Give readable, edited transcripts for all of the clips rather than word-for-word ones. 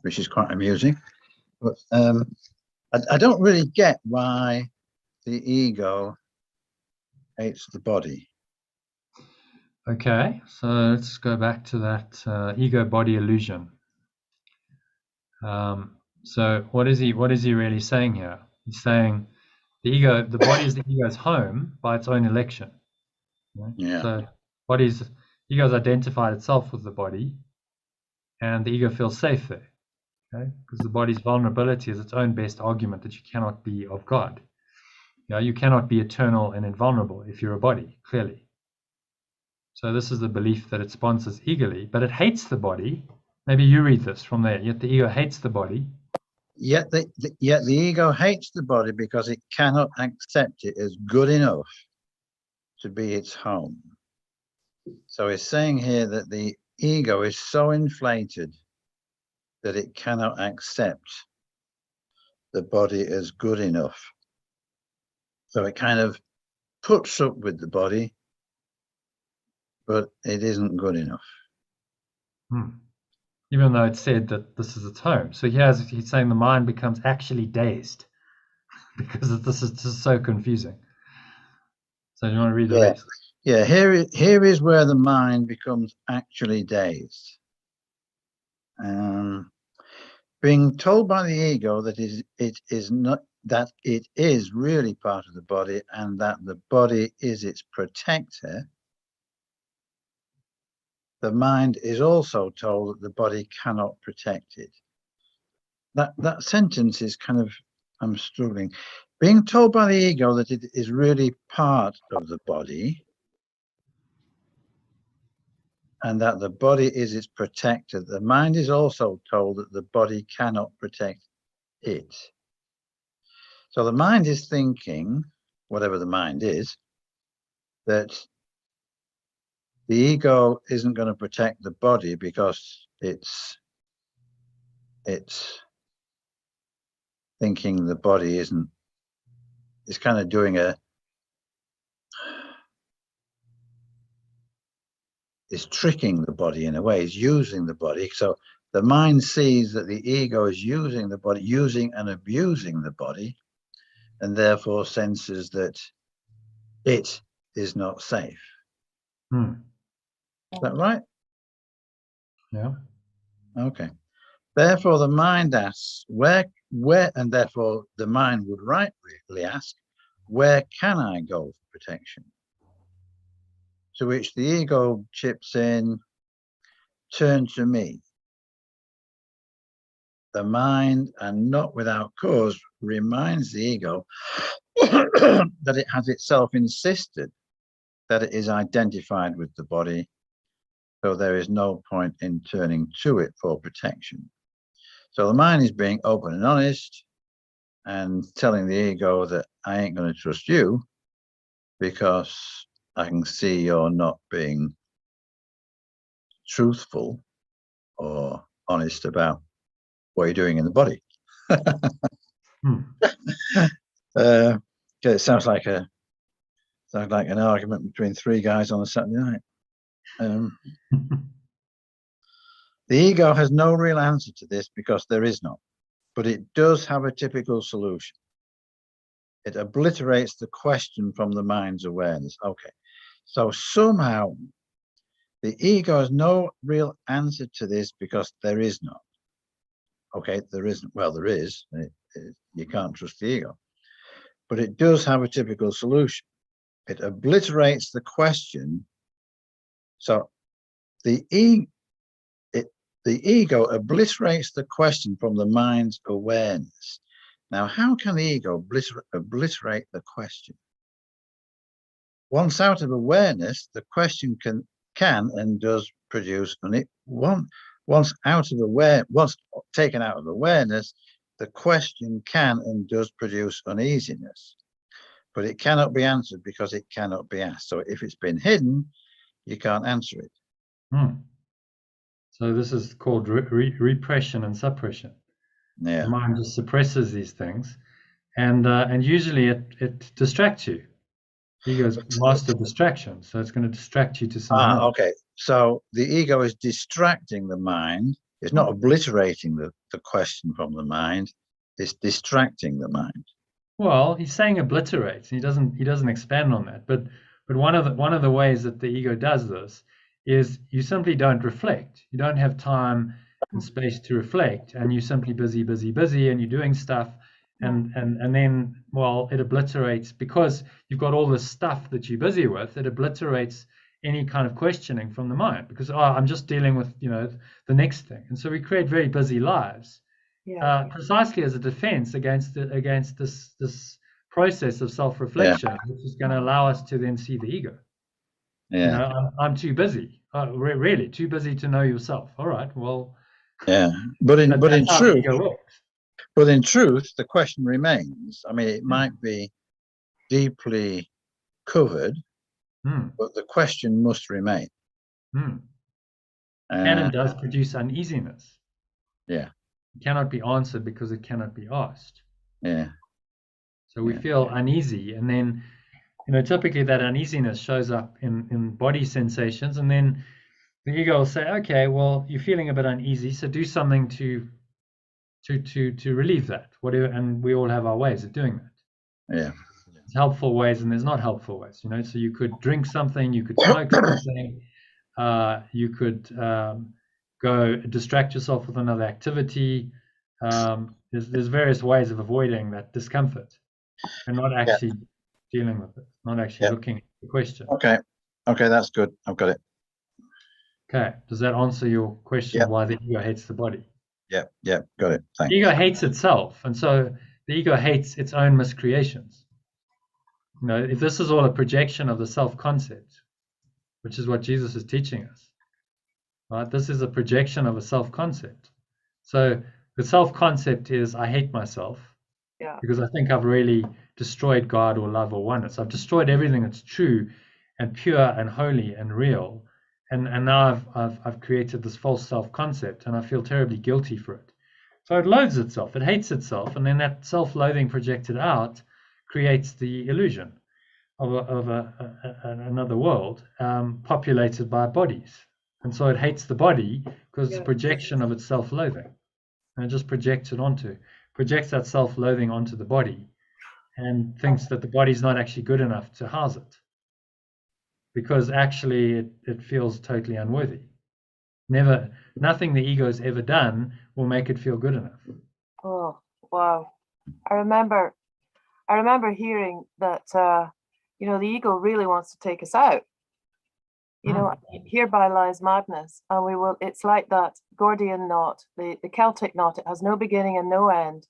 which is quite amusing. But I don't really get why the ego hates the body. Okay, so let's go back to that ego-body illusion. So what is he really saying here? He's saying the body is the ego's home by its own election. Right? Yeah. So ego's identified itself with the body, and the ego feels safe there. Okay? Because the body's vulnerability is its own best argument that you cannot be of God. You cannot be eternal and invulnerable if you're a body, clearly. So this is the belief that it sponsors eagerly, but it hates the body. Maybe you read this from there. Yet the ego hates the body. Yet the ego hates the body because it cannot accept it as good enough to be its home. So he's saying here that the ego is so inflated that it cannot accept the body as good enough. So it kind of puts up with the body, but it isn't good enough. Even though it said that this is its home. So he's saying the mind becomes actually dazed because this is just so confusing. So do you want to read the rest? Yeah, here is where the mind becomes actually dazed. Being told by the ego that it is really part of the body and that the body is its protector, the mind is also told that the body cannot protect it. That sentence is kind of, I'm struggling. Being told by the ego that it is really part of the body and that the body is its protector, the mind is also told that the body cannot protect it. So the mind is thinking, whatever the mind is, that the ego isn't going to protect the body because it's thinking the body isn't. It's kind of doing is tricking the body in a way, is using the body. So the mind sees that the ego is using the body, using and abusing the body, and therefore senses that it is not safe. Is that right? Yeah. Okay. Therefore, the mind asks, where, and therefore the mind would rightly ask, where can I go for protection? To which the ego chips in, turn to me. The mind, and not without cause, reminds the ego that it has itself insisted that it is identified with the body, so there is no point in turning to it for protection. So the mind is being open and honest and telling the ego that I ain't going to trust you because I can see you're not being truthful or honest about what you're doing in the body. It sounds like an argument between three guys on a Saturday night. The ego has no real answer to this because there is none, but it does have a typical solution. It obliterates the question from the mind's awareness. Okay, so somehow the ego has no real answer to this because there is none. Okay, there isn't. Well, there is. You can't trust the ego, but it does have a typical solution. It obliterates the question. So the ego obliterates the question from the mind's awareness. Now, how can the ego obliterate the question? Once out of awareness, the question can and does produce, and it once taken out of awareness, the question can and does produce uneasiness, but it cannot be answered because it cannot be asked. So if it's been hidden, you can't answer it. So this is called repression and suppression. Yeah. The mind just suppresses these things, and usually it distracts you. Ego is master of distraction, so it's going to distract you to something else. Okay. So the ego is distracting the mind It's not obliterating the question from the mind. It's distracting the mind. Well, he's saying obliterates. He doesn't expand on that. But one of the ways that the ego does this is you simply don't reflect. You don't have time and space to reflect, and you're simply busy, and you're doing stuff, and then, well, it obliterates, because you've got all this stuff that you're busy with. It obliterates any kind of questioning from the mind, because I'm just dealing with the next thing, and so we create very busy lives. Precisely as a defense against this process of self-reflection, which is going to allow us to then see the ego. I'm too busy. Really too busy to know yourself. All right, well, but in truth, ego works. But in truth, the question remains. I mean, it might be deeply covered, but the question must remain. And it does produce uneasiness. Yeah. It cannot be answered because it cannot be asked. Yeah. So we feel uneasy, and then, typically that uneasiness shows up in body sensations, and then the ego will say, okay, well, you're feeling a bit uneasy, so do something to relieve that, whatever. And we all have our ways of doing that. Yeah. There's helpful ways and there's not helpful ways, so you could drink something, you could smoke something, you could go distract yourself with another activity. There's various ways of avoiding that discomfort and not actually dealing with it, not actually looking at the question. Okay, that's good. I've got it. Okay, does that answer your question of why the ego hates the body? Yeah, got it. Thanks. The ego hates itself, and so the ego hates its own miscreations. If this is all a projection of the self-concept, which is what Jesus is teaching us, right? This is a projection of a self-concept. So the self-concept is, I hate myself because I think I've really destroyed God or love or oneness. I've destroyed everything that's true and pure and holy and real. And now I've created this false self-concept, and I feel terribly guilty for it. So it loathes itself, it hates itself, and then that self-loathing projected out creates the illusion of another world populated by bodies. And so it hates the body because it's a projection of its self-loathing, and it just projects that self-loathing onto the body, and thinks that the body's not actually good enough to house it, because actually it feels totally unworthy. Nothing the ego's ever done will make it feel good enough. Oh, wow. I remember hearing that, the ego really wants to take us out. Hereby lies madness, and it's like that Gordian knot, the Celtic knot. It has no beginning and no end.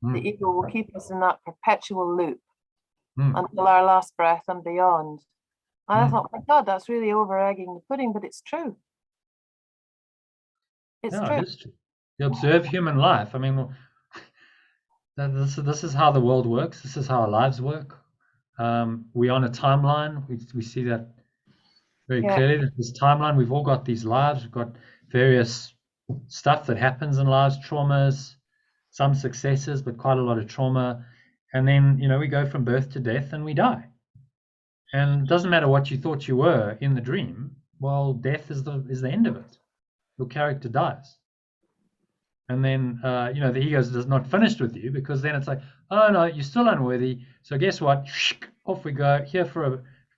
The ego will keep us in that perpetual loop until our last breath and beyond. And I thought, my God, that's really over-egging the pudding, but it's true. It's true. It is true. You observe human life. I mean, this is how the world works. This is how our lives work. We're on a timeline. We see that very clearly. This timeline, we've all got these lives. We've got various stuff that happens in lives, traumas, some successes, but quite a lot of trauma. And then, we go from birth to death and we die. And it doesn't matter what you thought you were in the dream. Well, death is the end of it. Your character dies. And then, the ego is not finished with you, because then it's like, oh no, you're still unworthy. So guess what? Off we go.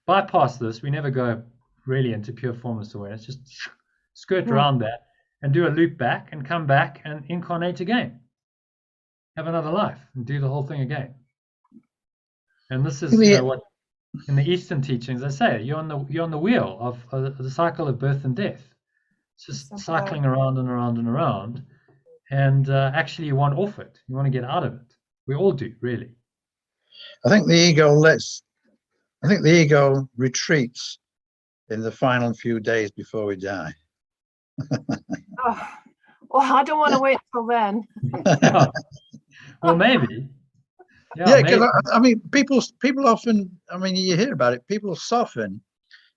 Bypass this. We never go really into pure formless awareness. Just skirt around that and do a loop back and come back and incarnate again. Have another life and do the whole thing again. And this is what in the Eastern teachings they say. You're on the wheel of the cycle of birth and death. It's just cycling around and around and around. And actually, you want off it. You want to get out of it. We all do, really. I think the ego retreats in the final few days before we die. Well, I don't want to wait till then. Well, maybe. Because I mean, people often. I mean, you hear about it. People soften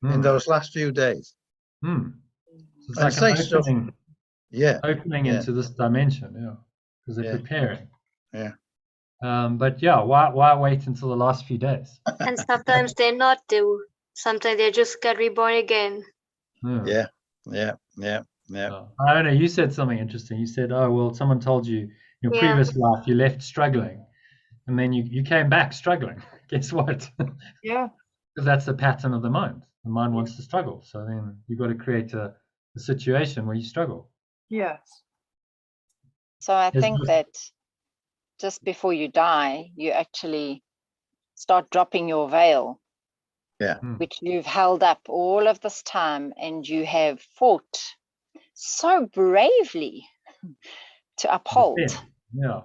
in those last few days. It's like an opening. Opening into this dimension, because they're preparing. But why wait until the last few days? And sometimes they're not due. Sometimes they just get reborn again. Yeah. Yeah. I don't know. You said something interesting. You said, "Oh, well, someone told you in your Yeah. previous life you left struggling, and then you came back struggling." Guess what? Yeah. Because that's the pattern of the mind. The mind Yeah. wants to struggle. So then you've got to create a situation where you struggle. Yes. So I There's think no- that just before you die, you actually start dropping your veil, which you've held up all of this time, and you have fought so bravely to uphold. Yeah.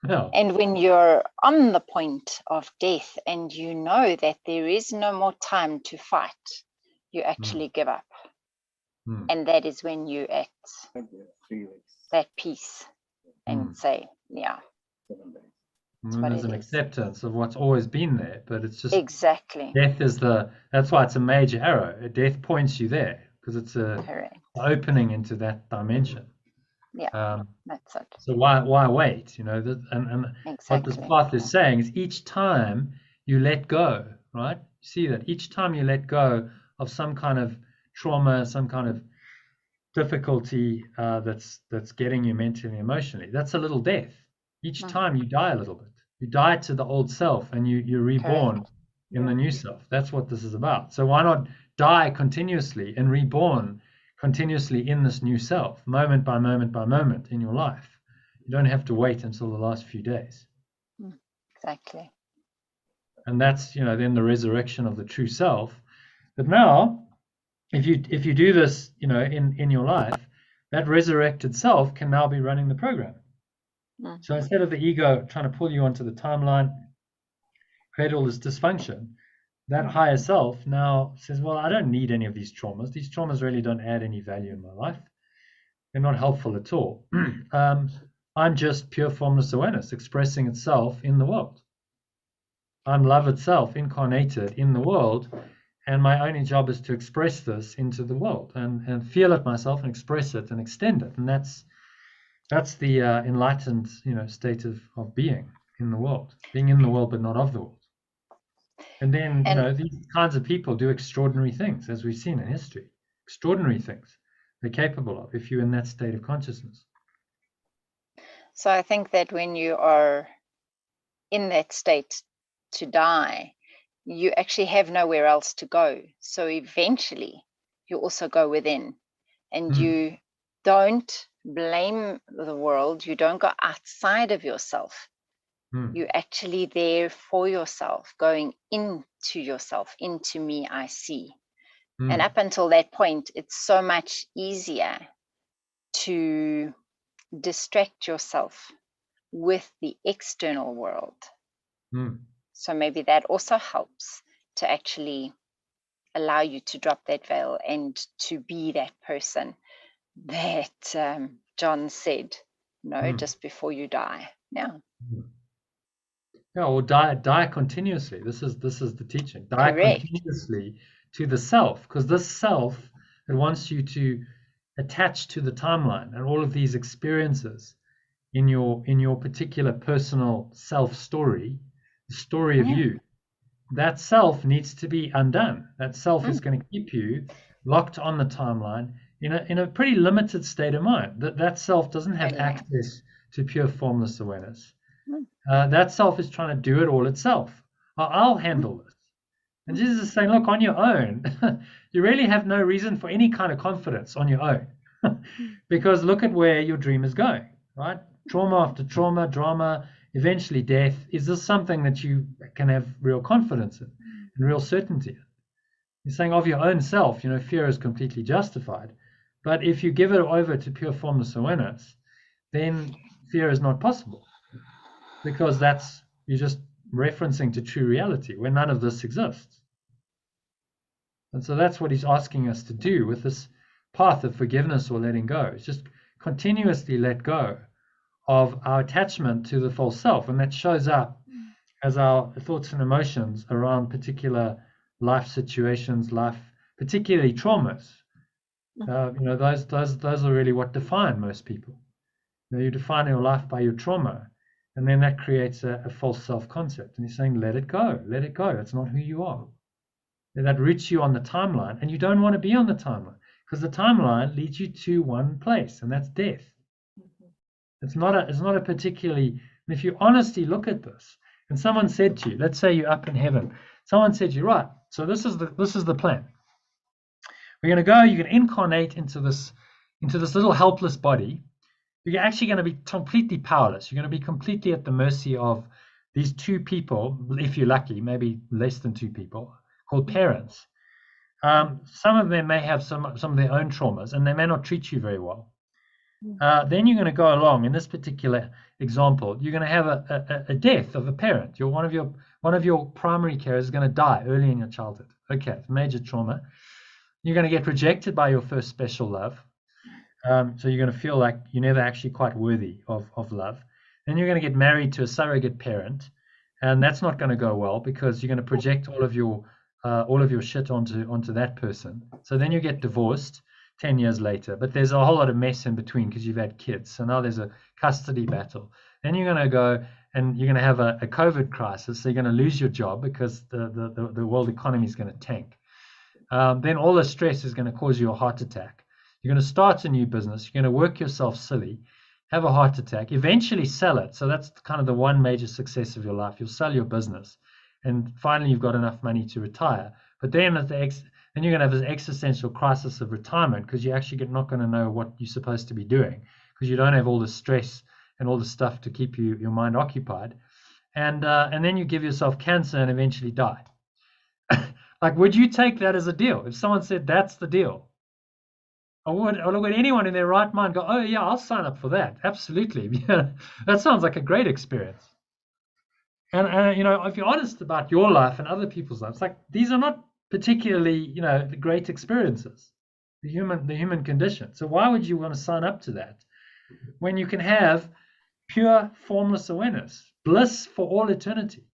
Yeah. And when you're on the point of death and you know that there is no more time to fight, you actually give up. Mm. And that is when you act that peace and say, yeah. And what there's it an is. acceptance of what's always been there, but it's just Exactly. death is that's why it's a major arrow. Death points you there because it's Correct. opening into that dimension. Yeah. That's it. So why wait? You know, and what this Exactly. path is saying is each time you let go, right? You see that each time you let go of some kind of trauma, some kind of difficulty that's getting you mentally, emotionally, that's a little death. Each time you die a little bit, you die to the old self, and you're reborn Correct. in the new self. That's what this is about. So why not die continuously and reborn continuously in this new self, moment by moment by moment in your life? You don't have to wait until the last few days. Exactly. And that's, you know, then the resurrection of the true self. But now, if you do this, you know, in your life, that resurrected self can now be running the program. So instead of the ego trying to pull you onto the timeline, create all this dysfunction, that higher self now says, well, I don't need any of these traumas. These traumas really don't add any value in my life. They're not helpful at all. I'm just pure formless awareness expressing itself in the world. I'm love itself incarnated in the world, and my only job is to express this into the world and feel it myself and express it and extend it. And that's the enlightened, you know, state of being in the world, being in the world but not of the world. And then, you know, these kinds of people do extraordinary things, as we've seen in history. Extraordinary things they're capable of if you're in that state of consciousness. So I think that when you are in that state to die, you actually have nowhere else to go. So eventually you also go within, and you don't blame the world. You don't go outside of yourself. You're actually there for yourself, going into yourself, into me, I see. And up until that point, it's so much easier to distract yourself with the external world. So maybe that also helps to actually allow you to drop that veil and to be that person that John said, just before you die. Yeah. Yeah, or die continuously. This is the teaching. Die Correct. continuously to the self, because this self that wants you to attach to the timeline and all of these experiences in your particular personal self story, the story of you, that self needs to be undone. That self is going to keep you locked on the timeline in a pretty limited state of mind. That self doesn't have access to pure formless awareness. That self is trying to do it all itself. I'll handle this. And Jesus is saying, look, on your own, you really have no reason for any kind of confidence on your own. Because look at where your dream is going, right? Trauma after trauma, drama, eventually death. Is this something that you can have real confidence in and real certainty in? He's saying of your own self, fear is completely justified. But if you give it over to pure formless awareness, then fear is not possible. Because you're just referencing to true reality where none of this exists. And so that's what he's asking us to do with this path of forgiveness or letting go. It's just continuously let go of our attachment to the false self. And that shows up as our thoughts and emotions around particular life situations, particularly traumas. Those are really what define most people. You define your life by your trauma. And then that creates a false self-concept. And he's saying, let it go. Let it go. That's not who you are. That roots you on the timeline. And you don't want to be on the timeline because the timeline leads you to one place, and that's death. It's not a particularly, and if you honestly look at this, and someone said to you, let's say you're up in heaven, someone said to you, right, so this is the plan. We're going to go, you're going to incarnate into this little helpless body. You're actually going to be completely powerless. You're going to be completely at the mercy of these two people, if you're lucky, maybe less than two people, called parents. Some of them may have some of their own traumas, and they may not treat you very well. Then you're going to go along. In this particular example, you're going to have a death of a parent. One of your primary carers is going to die early in your childhood. Okay, it's major trauma. You're going to get rejected by your first special love. So you're going to feel like you're never actually quite worthy of love. Then you're going to get married to a surrogate parent, and that's not going to go well because you're going to project all of your shit onto that person. So then you get divorced 10 years later, but there's a whole lot of mess in between because you've had kids. So now there's a custody battle. Then you're going to go and you're going to have a COVID crisis. So you're going to lose your job because the world economy is going to tank. Then all the stress is going to cause you a heart attack. You're going to start a new business. You're going to work yourself silly, have a heart attack, eventually sell it. So that's kind of the one major success of your life. You'll sell your business, and finally you've got enough money to retire. But then you're going to have this existential crisis of retirement because you're actually not going to know what you're supposed to be doing because you don't have all the stress and all the stuff to keep your mind occupied. And then you give yourself cancer and eventually die. Like, would you take that as a deal? If someone said that's the deal, would anyone in their right mind go, oh yeah, I'll sign up for that? Absolutely. Yeah, that sounds like a great experience. And if you're honest about your life and other people's lives, like these are not particularly, the great experiences, the human condition. So why would you want to sign up to that when you can have pure formless awareness, bliss for all eternity?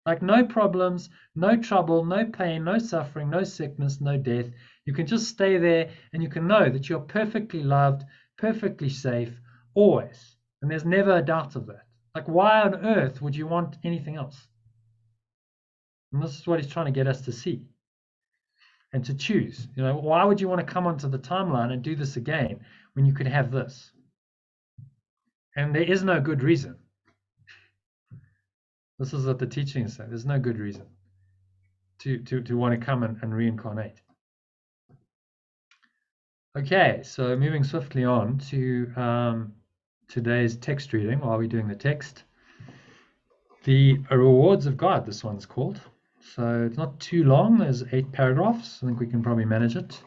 Like no problems, no trouble, no pain, no suffering, no sickness, no death. You can just stay there and you can know that you're perfectly loved, perfectly safe, always. And there's never a doubt of that. Like, why on earth would you want anything else? And this is what he's trying to get us to see and to choose. Why would you want to come onto the timeline and do this again when you could have this? And there is no good reason. This is what the teaching is saying. There's no good reason to want to come and reincarnate. Okay, so moving swiftly on to today's text reading while we're doing the text. The Rewards of God, this one's called. So it's not too long. There's 8 paragraphs. I think we can probably manage it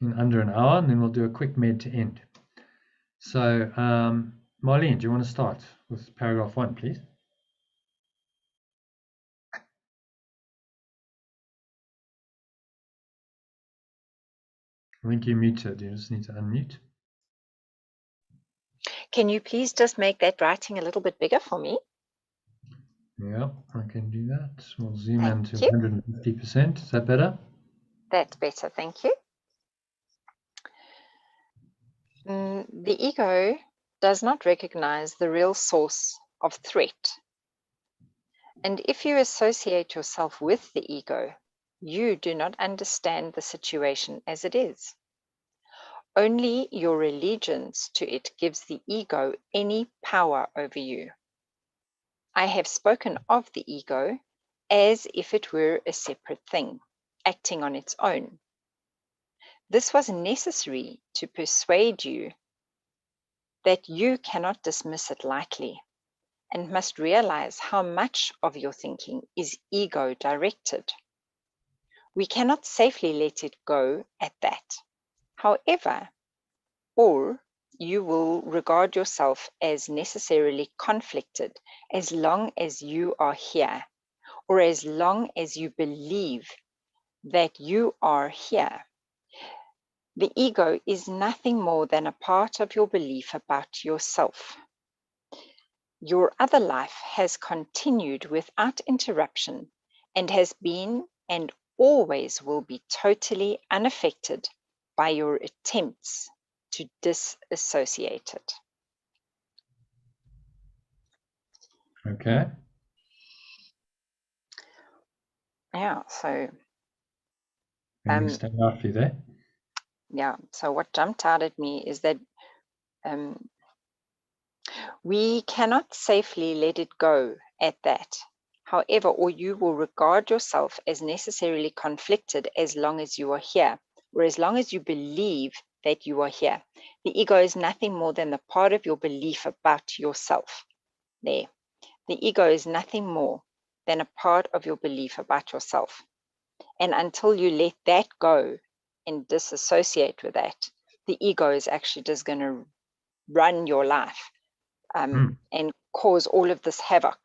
in under an hour, and then we'll do a quick med to end. So, Marlene, do you want to start with paragraph 1, please? I think you're muted. You just need to unmute. Can you please just make that writing a little bit bigger for me? Yeah, I can do that. We'll zoom in to Thank you. 150%. Is that better? That's better, thank you. The ego does not recognize the real source of threat. And if you associate yourself with the ego, you do not understand the situation as it is. Only your allegiance to it gives the ego any power over you. I have spoken of the ego as if it were a separate thing, acting on its own. This was necessary to persuade you that you cannot dismiss it lightly and must realize how much of your thinking is ego-directed. We cannot safely let it go at that. However, or you will regard yourself as necessarily conflicted as long as you are here, or as long as you believe that you are here. The ego is nothing more than a part of your belief about yourself. Your other life has continued without interruption and has been and always will be totally unaffected by your attempts to disassociate it. Okay. Yeah, so Anything stand out for you there? Yeah. So what jumped out at me is that we cannot safely let it go at that. However, or you will regard yourself as necessarily conflicted as long as you are here, or as long as you believe that you are here. The ego is nothing more than the part of your belief about yourself. There. The ego is nothing more than a part of your belief about yourself. And until you let that go and disassociate with that, the ego is actually just going to run your life and cause all of this havoc.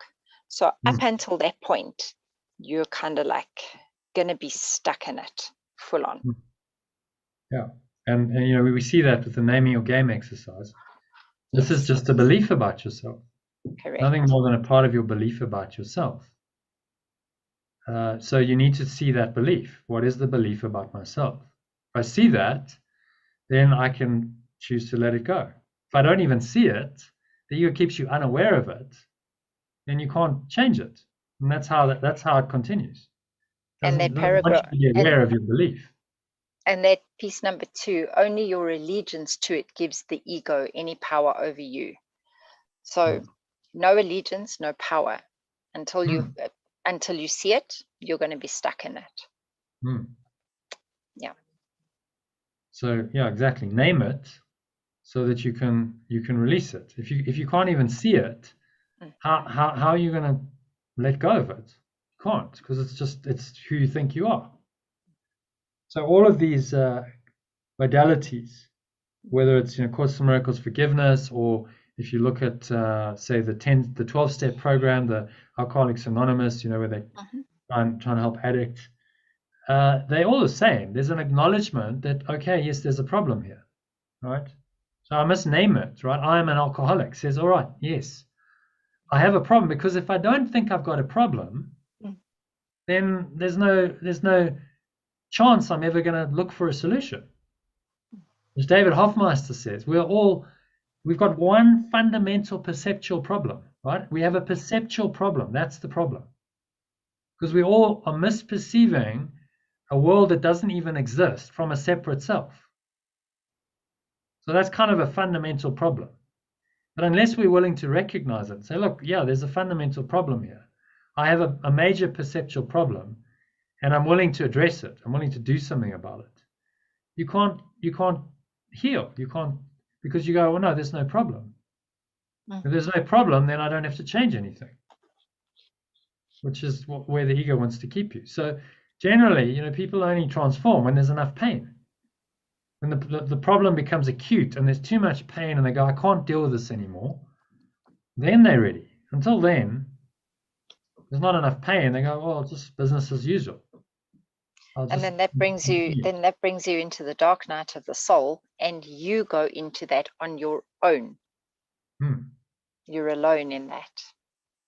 So up until that point, you're kind of like going to be stuck in it full on. Yeah. And you know, we see that with the naming your game exercise. This is just a belief about yourself. Correct. Nothing more than a part of your belief about yourself. So you need to see that belief. What is the belief about myself? If I see that, then I can choose to let it go. If I don't even see it, the ego keeps you unaware of it, then you can't change it. And that's how it continues. And that Doesn't paragraph, want you to be aware of your belief. and that piece number 2, only your allegiance to it gives the ego any power over you. So no allegiance, no power. Until you see it, you're going to be stuck in it. Yeah. So yeah, exactly. Name it so that you can release it. If you can't even see it, how are you going to let go of it? You can't, because it's who you think you are. So all of these modalities, whether it's Course in Miracles forgiveness, or if you look at say the 12-step program, the Alcoholics Anonymous, where they trying to help addicts, they're all the same. There's an acknowledgement that, okay, yes, there's a problem here, right? So I must name it, right? I am an alcoholic. Says, all right, yes, I have a problem, because if I don't think I've got a problem, then there's no chance I'm ever going to look for a solution. As David Hoffmeister says, we've got one fundamental perceptual problem, right? We have a perceptual problem. That's the problem. Because we all are misperceiving a world that doesn't even exist from a separate self. So that's kind of a fundamental problem. But unless we're willing to recognize it, say, look, yeah, there's a fundamental problem here. I have a major perceptual problem, and I'm willing to address it. I'm willing to do something about it. You can't heal. You can't, because you go, well, no, there's no problem. If there's no problem, then I don't have to change anything, which is where the ego wants to keep you. So generally, people only transform when there's enough pain. When the problem becomes acute and there's too much pain and they go, I can't deal with this anymore, then they're ready. Until then, there's not enough pain. They go, well, it's just business as usual. And then that brings you into the dark night of the soul, and you go into that on your own. You're alone in that.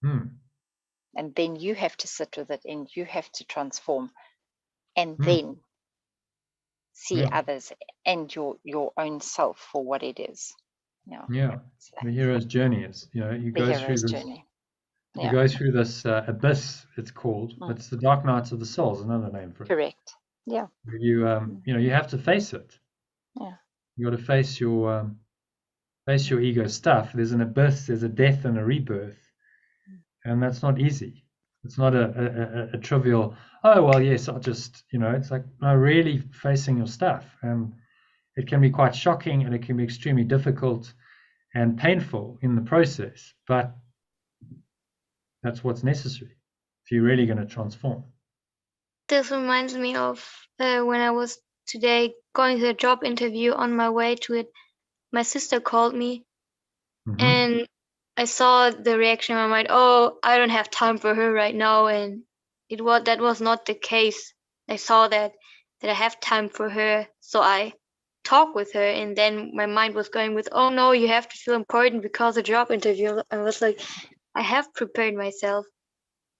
And then you have to sit with it, and you have to transform, and then see others and your own self for what it is. The hero's journey is, you go through this journey. You go through this abyss, it's called. It's the dark nights of the soul is another name for it. Correct. Yeah. You you have to face it. Yeah. You got to face your ego stuff. There's an abyss, there's a death and a rebirth, and that's not easy. It's not a trivial, oh well, yes, I'll just, it's like, no, really facing your stuff, and it can be quite shocking, and it can be extremely difficult and painful in the process, but that's what's necessary if you're really going to transform. This reminds me of when I was today going to a job interview. On my way to it, my sister called me, and I saw the reaction in my mind. Oh, I don't have time for her right now, and that was not the case. I saw that I have time for her, so I talked with her, and then my mind was going with, oh no, you have to feel important because a job interview. I was like, I have prepared myself,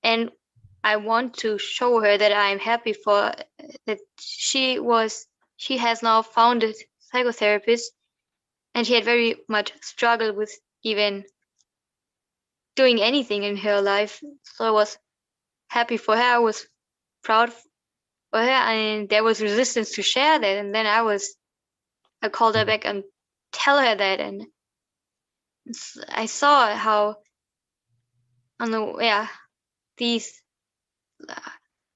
and I want to show her that I am happy for that. She has now found a psychotherapist, and she had very much struggled with even doing anything in her life. So I was happy for her. I was proud for her, and there was resistance to share that. And then I was I called her back and tell her that, and I saw how on the these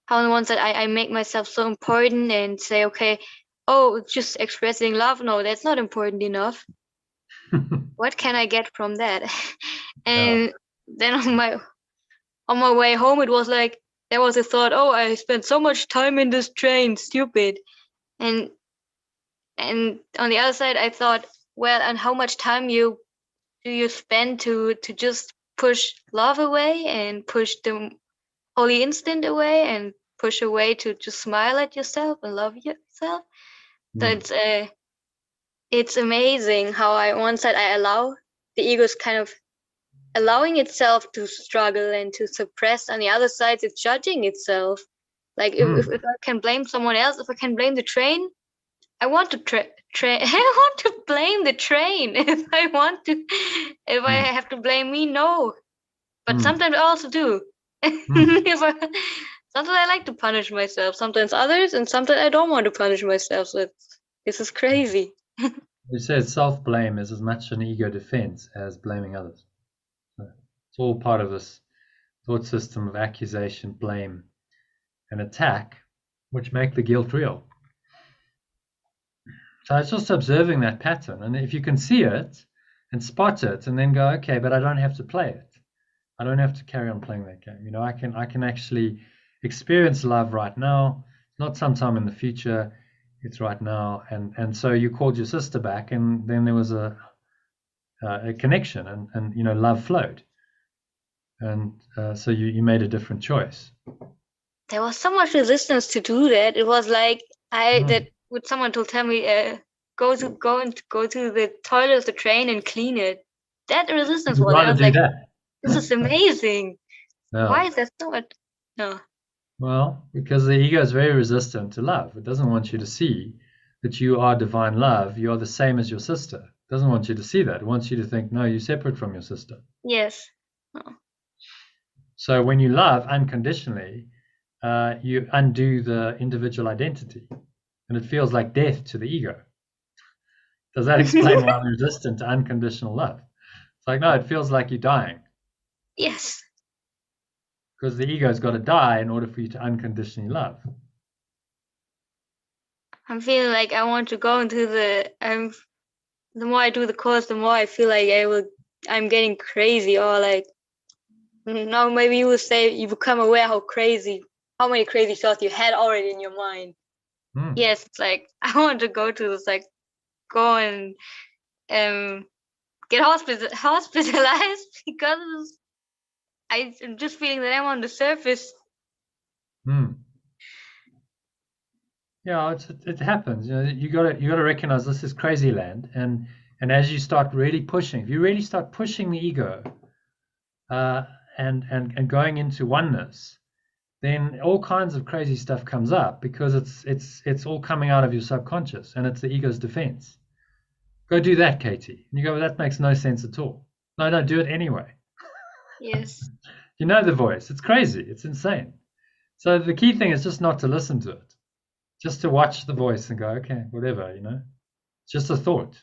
how on the ones that I make myself so important and say, okay, oh, just expressing love, no, that's not important enough. What can I get from that? And then on my way home, it was like there was a thought, oh, I spent so much time in this train, stupid. And on the other side, I thought, well, and how much time do you spend to just push love away and push the holy instinct away and push away to just smile at yourself and love yourself? So it's amazing how on one side I allow the ego's kind of allowing itself to struggle and to suppress. On the other side, it's judging itself. Like if I can blame someone else, if I can blame the train, I want to I want to blame the train. If I have to blame me, no. But sometimes I also do. Sometimes I like to punish myself. Sometimes others, and sometimes I don't want to punish myself. So this is crazy. You said self-blame is as much an ego defense as blaming others. So it's all part of this thought system of accusation, blame, and attack, which make the guilt real. So it's just observing that pattern, and if you can see it and spot it, and then go, okay, but I don't have to play it. I don't have to carry on playing that game. You know, I can actually experience love right now, not sometime in the future. It's right now. And so you called your sister back, and then there was a connection, and you know, love flowed, and so you made a different choice. There was so much resistance to do that. It was like that would someone to tell me go to the toilet of the train and clean it. That resistance was, I was like, this is amazing. No. Why is that so much? No. Well, because the ego is very resistant to love. It doesn't want you to see that you are divine love. You are the same as your sister. It doesn't want you to see that. It wants you to think, no, you're separate from your sister. Yes. Oh. So when you love unconditionally, you undo the individual identity, and it feels like death to the ego. Does that explain why I'm resistant to unconditional love? It's like, no, it feels like you're dying. Yes. Because the ego's got to die in order for you to unconditionally love. I'm feeling like I want to go into the more I do the course, the more I feel like I'm getting crazy, or like, no, maybe you would say you become aware how many crazy thoughts you had already in your mind. Yes, it's like I want to go to this, like, go and get hospitalized because I'm just feeling that I'm on the surface. Yeah, it happens. You know, you gotta recognize this is crazy land, and as you start really pushing, if you really start pushing the ego, and going into oneness, then all kinds of crazy stuff comes up, because it's all coming out of your subconscious, and it's the ego's defense. Go do that, Katie. And you go, well, that makes no sense at all. No, do it anyway. Yes. You know the voice. It's crazy. It's insane. So the key thing is just not to listen to it. Just to watch the voice and go, okay, whatever, you know. It's just a thought.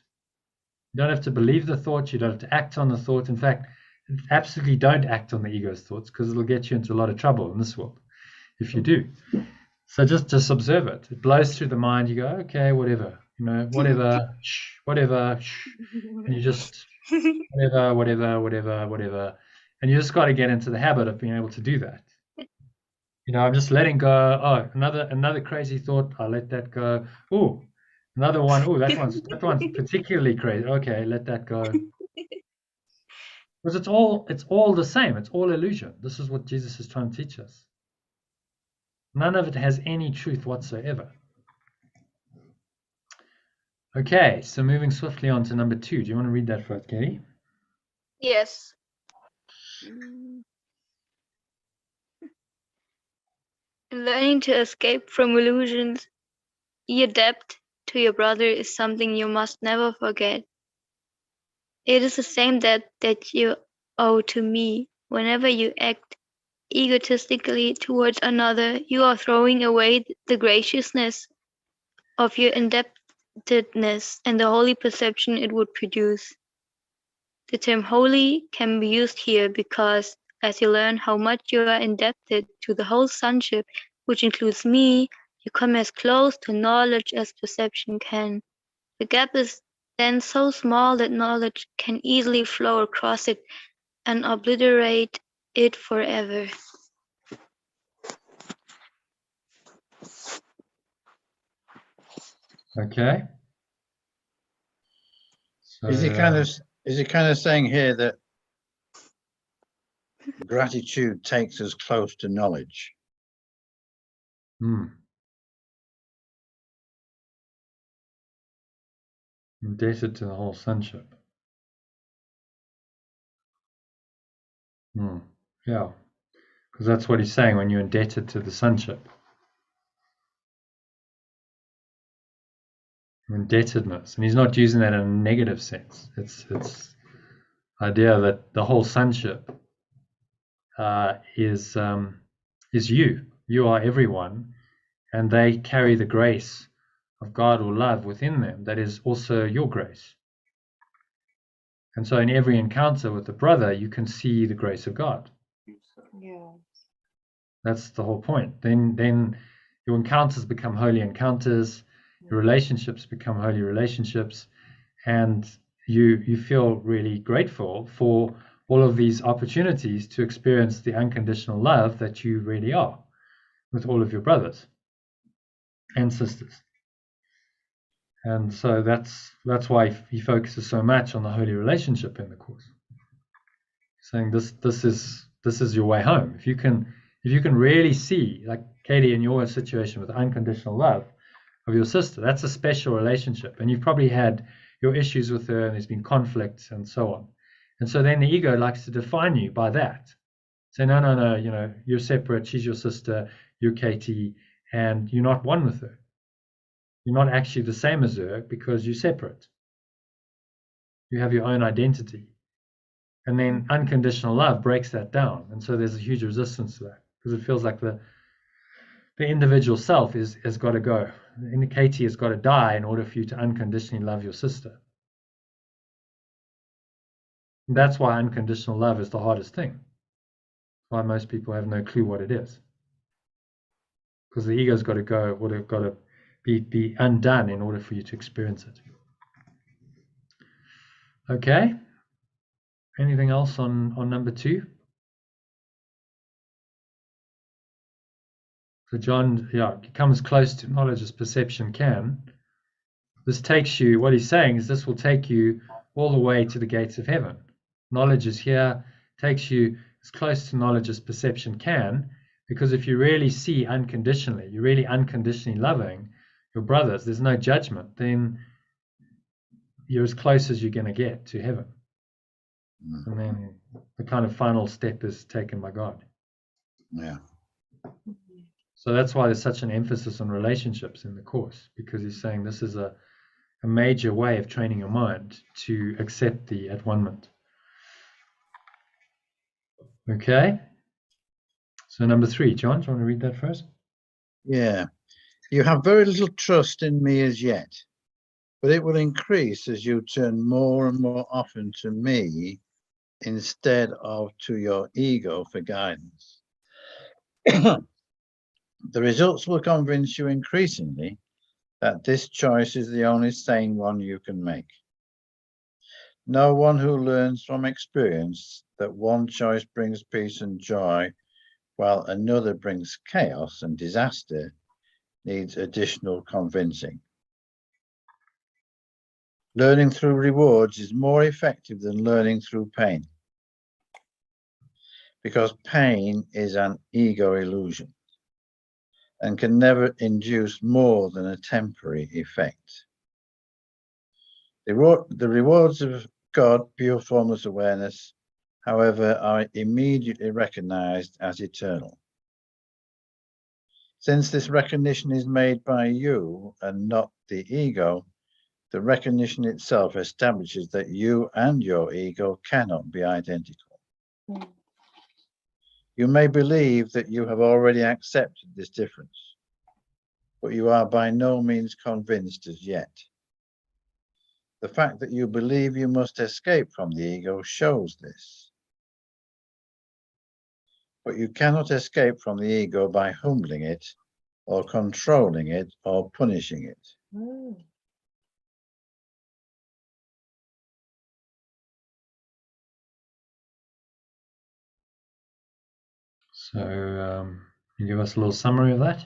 You don't have to believe the thought. You don't have to act on the thought. In fact, absolutely don't act on the ego's thoughts, because it'll get you into a lot of trouble in this world if you do. So just observe it. It blows through the mind. You go, okay, whatever, you know, whatever, whatever, and you just whatever, and you just got to get into the habit of being able to do that. You know, I'm just letting go. Oh, another crazy thought. I'll let that go. Oh, another one. Oh, that one's particularly crazy. Okay, let that go. Because it's all the same. It's all illusion. This is what Jesus is trying to teach us. None of it has any truth whatsoever. Okay, so moving swiftly on to number 2. Do you want to read that for us, Katie? Yes. Learning to escape from illusions, your debt to your brother is something you must never forget. It is the same debt that you owe to me. Whenever you act egotistically towards another, you are throwing away the graciousness of your indebtedness and the holy perception it would produce. The term holy can be used here because as you learn how much you are indebted to the whole sonship, which includes me, you come as close to knowledge as perception can. The gap is then so small that knowledge can easily flow across it and obliterate it forever. Okay. So, Is he kind of saying here that gratitude takes us close to knowledge? Indebted to the whole sonship. Yeah, because that's what he's saying when you're indebted to the sonship. Indebtedness, and he's not using that in a negative sense. It's idea that the whole sonship is you. You are everyone, and they carry the grace of God or love within them. That is also your grace. And so, in every encounter with the brother, you can see the grace of God. Yeah. That's the whole point. Then your encounters become holy encounters. Your relationships become holy relationships, and you feel really grateful for all of these opportunities to experience the unconditional love that you really are with all of your brothers and sisters. And so that's why he focuses so much on the holy relationship in the course, saying this is your way home. If you can really see, like Katie, in your situation with unconditional love of your sister, that's a special relationship, and you've probably had your issues with her, and there's been conflicts and so on. And so then the ego likes to define you by that. Say, no, you're separate, she's your sister, you're Katie, and you're not one with her. You're not actually the same as her because you're separate. You have your own identity. And then unconditional love breaks that down. And so there's a huge resistance to that because it feels like the individual self has got to go. The Katie has got to die in order for you to unconditionally love your sister. And that's why unconditional love is the hardest thing. Why most people have no clue what it is. Because the ego's got to go, or they've got to be undone in order for you to experience it. Okay. Anything else on number 2? So John, come as close to knowledge as perception can. This takes you, what he's saying is this will take you all the way to the gates of heaven. Knowledge is here, takes you as close to knowledge as perception can, because if you really see unconditionally, you're really unconditionally loving your brothers, there's no judgment, then you're as close as you're going to get to heaven. And then the kind of final step is taken by God. Yeah. So that's why there's such an emphasis on relationships in the course, because he's saying this is a major way of training your mind to accept the at-one-ment. Okay. So number 3, John, do you want to read that first? Yeah. You have very little trust in me as yet, but it will increase as you turn more and more often to me instead of to your ego for guidance. The results will convince you increasingly that this choice is the only sane one you can make. No one who learns from experience that one choice brings peace and joy while another brings chaos and disaster needs additional convincing. Learning through rewards is more effective than learning through pain, because pain is an ego illusion and can never induce more than a temporary effect. The rewards of God, pure formless awareness, however, are immediately recognized as eternal. Since this recognition is made by you and not the ego, the recognition itself establishes that you and your ego cannot be identical. You may believe that you have already accepted this difference, but you are by no means convinced as yet. The fact that you believe you must escape from the ego shows this. But you cannot escape from the ego by humbling it, or controlling it, or punishing it. Mm. So, can you give us a little summary of that?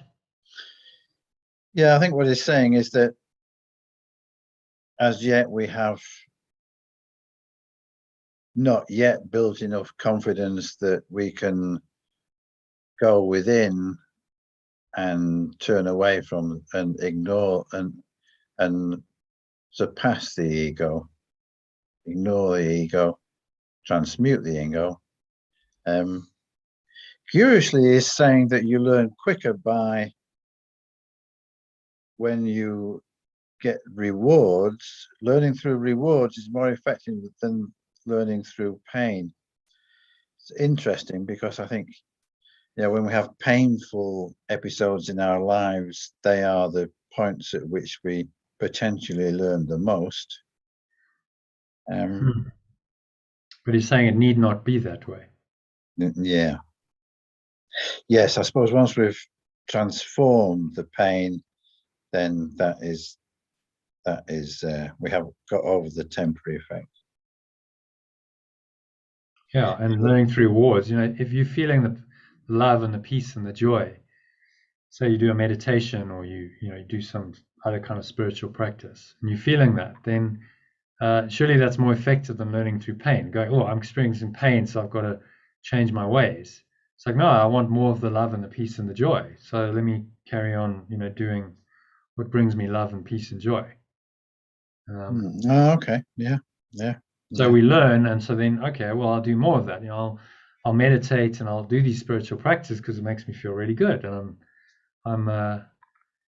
Yeah, I think what he's saying is that as yet we have not yet built enough confidence that we can go within and turn away from and ignore and surpass the ego, ignore the ego, transmute the ego. Curiously, he's saying that you learn quicker by when you get rewards. Learning through rewards is more effective than learning through pain. It's interesting because I think, when we have painful episodes in our lives, they are the points at which we potentially learn the most. But he's saying it need not be that way. Yeah. Yes, I suppose once we've transformed the pain, then that is we have got over the temporary effect. Yeah, and learning through rewards. If you're feeling the love and the peace and the joy, say you do a meditation or you do some other kind of spiritual practice, and you're feeling that, then surely that's more effective than learning through pain. Going, oh, I'm experiencing pain, so I've got to change my ways. It's like, no, I want more of the love and the peace and the joy. So let me carry on, doing what brings me love and peace and joy. Okay. Yeah. So we learn, and so then, okay, well, I'll do more of that. I'll meditate and I'll do these spiritual practices because it makes me feel really good, and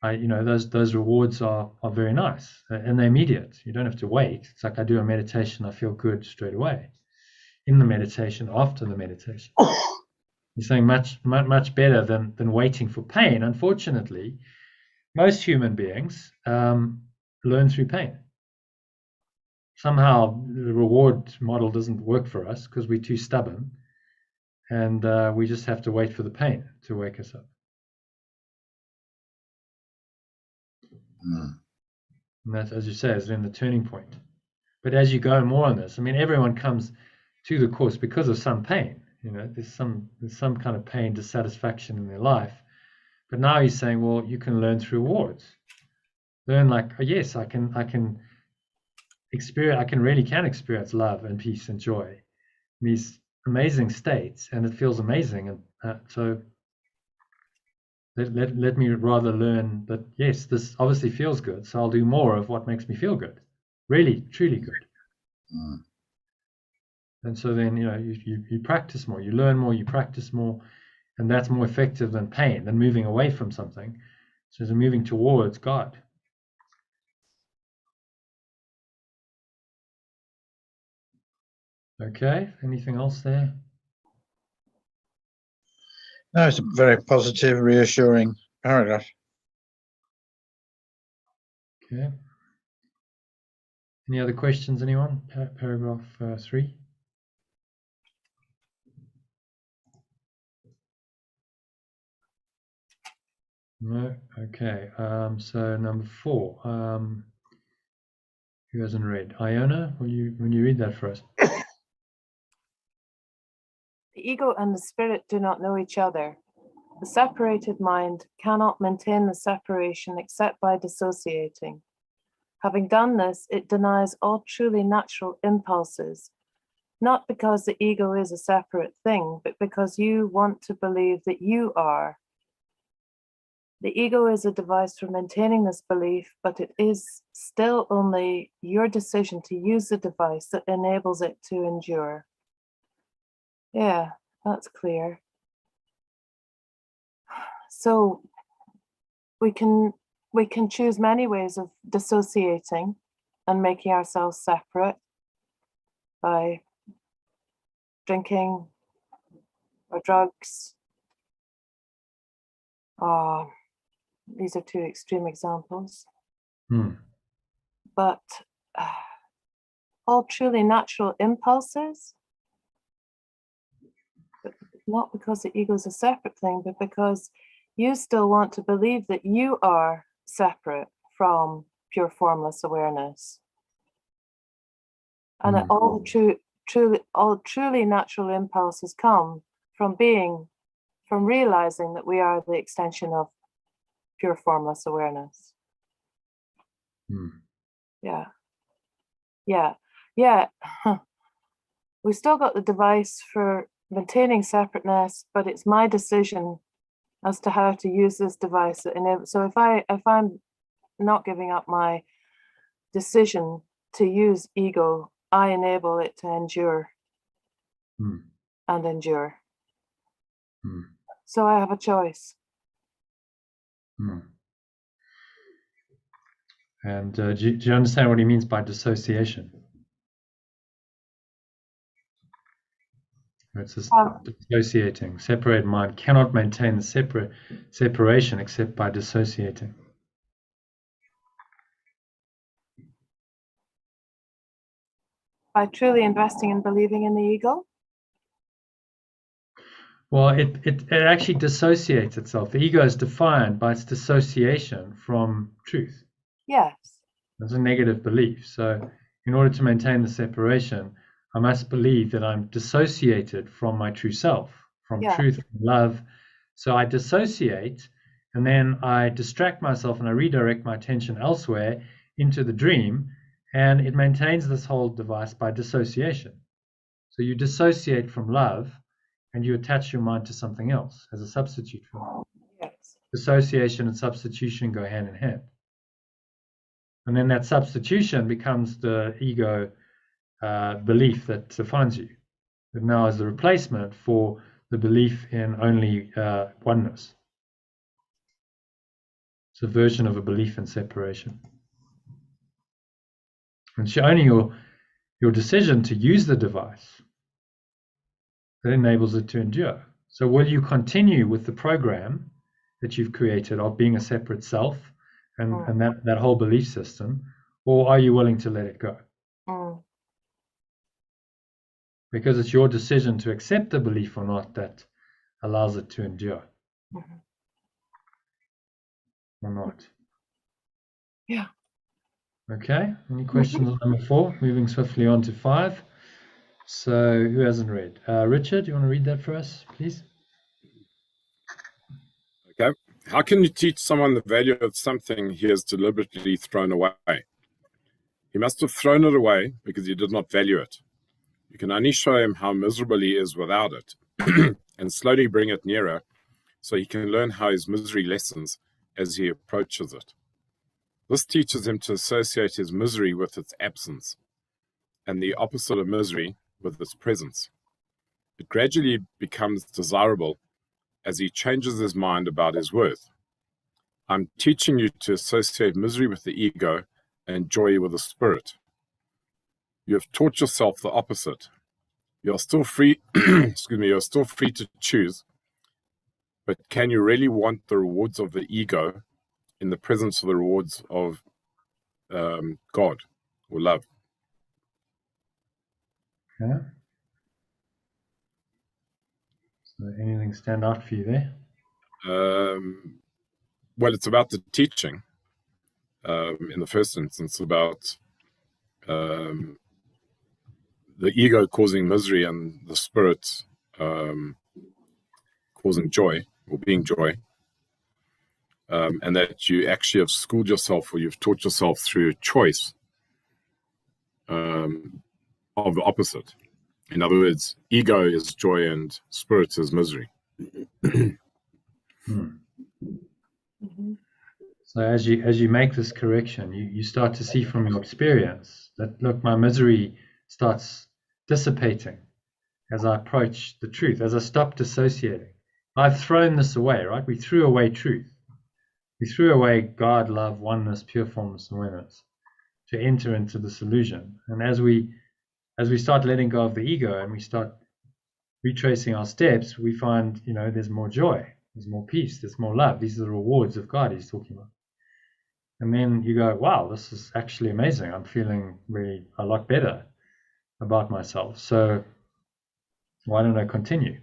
those rewards are very nice and they're immediate. You don't have to wait. It's like I do a meditation, I feel good straight away. In the meditation, after the meditation, you're saying much better than waiting for pain. Unfortunately, most human beings learn through pain. Somehow the reward model doesn't work for us because we're too stubborn, and we just have to wait for the pain to wake us up. And that's, as you say, is then the turning point. But as you go more on this, everyone comes to the course because of some pain. There's some kind of pain, dissatisfaction in their life. But now he's saying, well, you can learn through rewards. Learn like, oh, yes, I can experience. I really can experience love and peace and joy, these amazing states, and it feels amazing. And so let me rather learn that, yes, this obviously feels good, so I'll do more of what makes me feel good, really, truly good. And so then, you practice more, you learn more, you practice more, and that's more effective than pain, than moving away from something. So it's moving towards God. Okay, anything else there? No, it's a very positive, reassuring paragraph. Okay. Any other questions, anyone? Paragraph 3. No. Okay. So number 4. Who hasn't read? Iona, will you read that for us? The ego and the spirit do not know each other. The separated mind cannot maintain the separation except by dissociating. Having done this, it denies all truly natural impulses, not because the ego is a separate thing, but because you want to believe that you are. The ego is a device for maintaining this belief, but it is still only your decision to use the device that enables it to endure. Yeah, that's clear. So we can choose many ways of dissociating and making ourselves separate by drinking or drugs. These are 2 extreme examples. But all truly natural impulses, but not because the ego is a separate thing, but because you still want to believe that you are separate from pure formless awareness. And that all the truly natural impulses come from realizing that we are the extension of pure formless awareness. Yeah. We still got the device for maintaining separateness, but it's my decision as to how to use this device. So if I'm not giving up my decision to use ego, I enable it to endure and endure. So I have a choice. And do you understand what he means by dissociation? It's just dissociating. Separated mind cannot maintain the separation except by dissociating. By truly investing and believing in the ego? Well, it actually dissociates itself. The ego is defined by its dissociation from truth. Yes. That's a negative belief. So in order to maintain the separation, I must believe that I'm dissociated from my true self, from truth, from love. So I dissociate, and then I distract myself and I redirect my attention elsewhere into the dream, and it maintains this whole device by dissociation. So you dissociate from love and you attach your mind to something else as a substitute for love. Yes. Dissociation and substitution go hand in hand. And then that substitution becomes the ego belief that defines you. It now is the replacement for the belief in only oneness. It's a version of a belief in separation. And it's only your decision to use the device that enables it to endure. So will you continue with the program that you've created of being a separate self and that whole belief system, or are you willing to let it go? Because it's your decision to accept the belief or not that allows it to endure. Or not. Yeah. Okay, any questions on number 4? Moving swiftly on to 5. So who hasn't read? Richard, you want to read that for us, please? Okay. How can you teach someone the value of something he has deliberately thrown away? He must have thrown it away because he did not value it. You can only show him how miserable he is without it and slowly bring it nearer so he can learn how his misery lessens as he approaches it. This teaches him to associate his misery with its absence and the opposite of misery with its presence. It gradually becomes desirable as he changes his mind about his worth. I'm teaching you to associate misery with the ego and joy with the spirit. You have taught yourself the opposite. You're still free, you're still free to choose, but can you really want the rewards of the ego in the presence of the rewards of God or love? Okay. So anything stand out for you there? Well, it's about the teaching in the first instance, about the ego causing misery and the spirit causing joy or being joy, and that you actually have schooled yourself or you've taught yourself through a choice of the opposite. In other words, ego is joy and spirit is misery. So as you make this correction, you start to see from your experience that, look, my misery starts dissipating as I approach the truth, as I stop dissociating. I've thrown this away, right? We threw away truth. We threw away God, love, oneness, pure formless awareness to enter into this illusion. And as we start letting go of the ego and we start retracing our steps, we find, there's more joy, there's more peace, there's more love. These are the rewards of God he's talking about. And then you go, wow, this is actually amazing. I'm feeling really a lot better. about myself. So why don't I continue?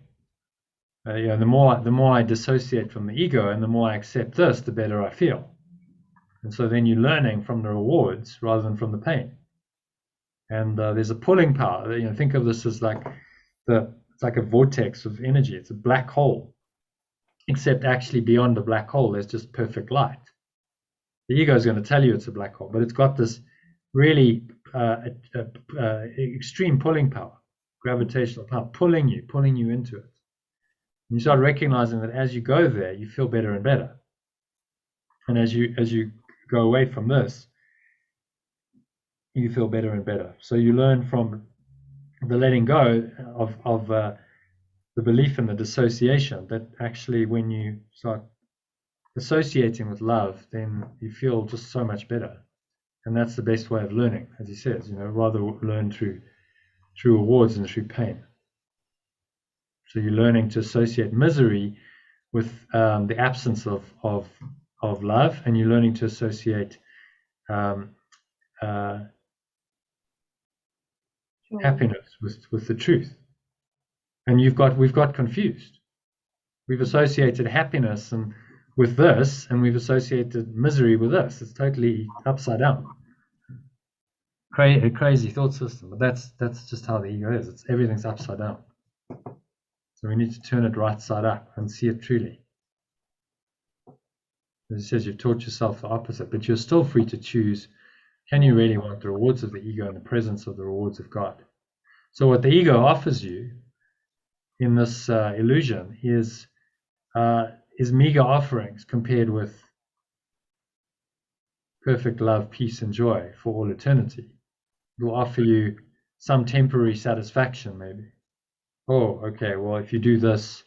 The more I dissociate from the ego and the more I accept this, the better I feel. And so then you're learning from the rewards rather than from the pain. And there's a pulling power. Think of this as like it's like a vortex of energy. It's a black hole, except actually beyond the black hole, there's just perfect light. The ego is going to tell you it's a black hole, but it's got this really extreme pulling power, gravitational power, pulling you into it. And you start recognizing that as you go there, you feel better and better. And as you go away from this, you feel better and better. So you learn from the letting go of the belief in the dissociation, that actually when you start associating with love, then you feel just so much better. And that's the best way of learning, as he says, rather learn through rewards than through pain. So you're learning to associate misery with the absence of love, and you're learning to associate happiness with the truth. And we've got confused. We've associated happiness and with this, and we've associated misery with this. It's totally upside down. A crazy thought system, but that's just how the ego is. Everything's upside down. So we need to turn it right side up and see it truly. As it says, you've taught yourself the opposite, but you're still free to choose. Can you really want the rewards of the ego in the presence of the rewards of God? So what the ego offers you in this illusion is meager offerings compared with perfect love, peace, and joy for all eternity. It will offer you some temporary satisfaction, maybe. Oh, okay, well, if you do this,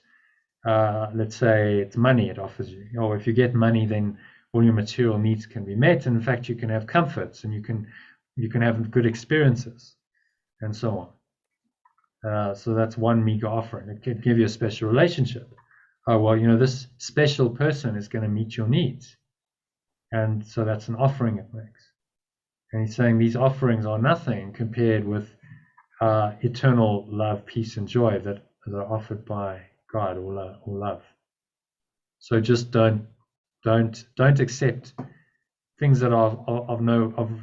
let's say it's money it offers you. Or if you get money, then all your material needs can be met. And in fact, you can have comforts and you can have good experiences and so on. So that's one meager offering. It could give you a special relationship. Oh, well, this special person is going to meet your needs. And so that's an offering it makes. And he's saying these offerings are nothing compared with eternal love, peace, and joy that are offered by God or love. So just don't accept things that are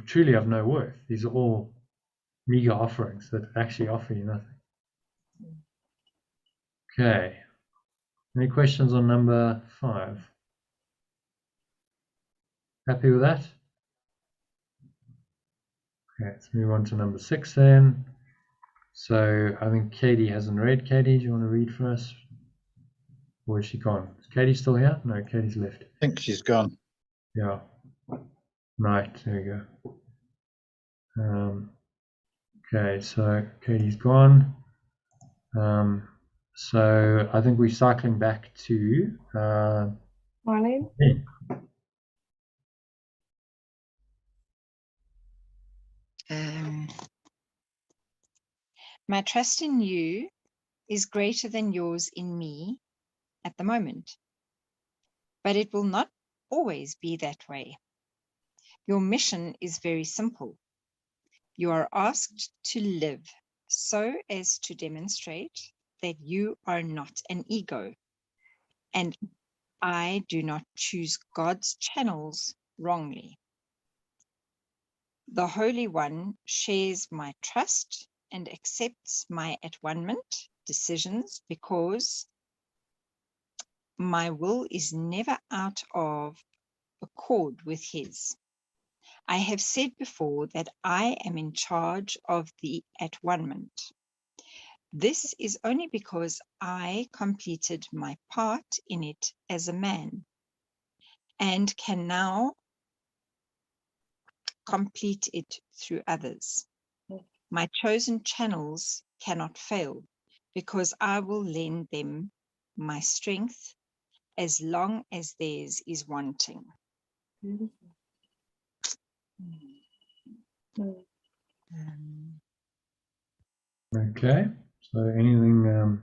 truly of no worth. These are all meager offerings that actually offer you nothing. Okay. Any questions on number 5? Happy with that? Okay, let's move on to number 6 then. So I think Katie hasn't read. Katie, do you want to read for us? Or is she gone? Is Katie still here? No, Katie's left. I think she's gone. Yeah. Right, there you go. Okay, so Katie's gone. So I think we're cycling back to Marlene? My trust in you is greater than yours in me at the moment, but it will not always be that way. Your mission is very simple. You are asked to live so as to demonstrate that you are not an ego, and I do not choose God's channels wrongly. The Holy One shares my trust and accepts my at-one-ment decisions because my will is never out of accord with his. I have said before that I am in charge of the at-one-ment. This is only because I completed my part in it as a man and can now complete it through others. My chosen channels cannot fail because I will lend them my strength as long as theirs is wanting. Okay, so anything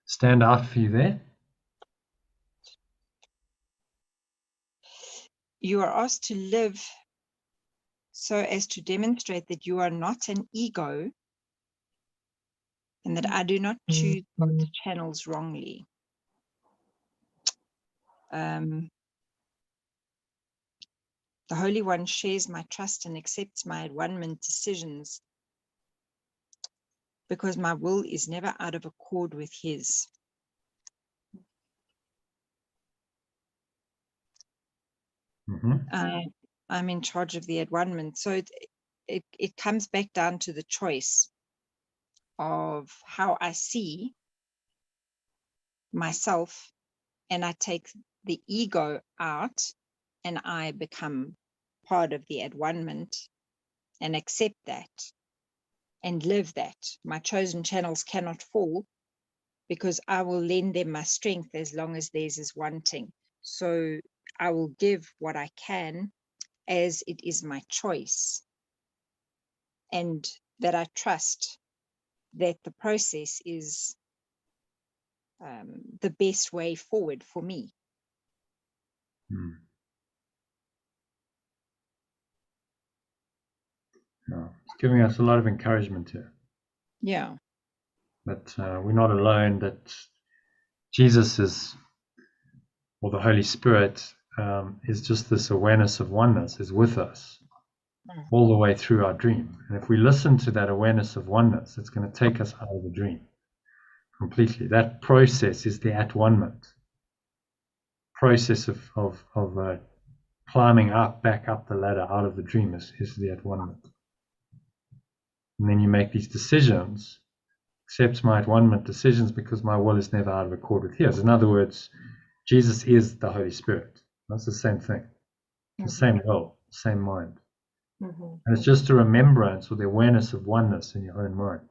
stand out for you there? You are asked to live so as to demonstrate that you are not an ego and that I do not choose God's channels wrongly. The Holy One shares my trust and accepts my at-one-ment decisions because my will is never out of accord with his. I'm in charge of the at-one-ment. So it comes back down to the choice of how I see myself, and I take the ego out and I become part of the at-one-ment and accept that and live that. My chosen channels cannot fall because I will lend them my strength as long as theirs is wanting. So I will give what I can as it is my choice, and that I trust that the process is the best way forward for me. Yeah, it's giving us a lot of encouragement here. Yeah. That we're not alone, that Jesus is, or the Holy Spirit is just this awareness of oneness, is with us all the way through our dream. And if we listen to that awareness of oneness, it's going to take us out of the dream completely. That process is the at-one-ment process of climbing back up the ladder out of the dream is the at-one-ment. And then you make these decisions, accepts my at-one-ment decisions because my will is never out of accord with his. In other words, Jesus is the Holy Spirit. That's the same thing. The same will, same mind. And it's just a remembrance or the awareness of oneness in your own mind.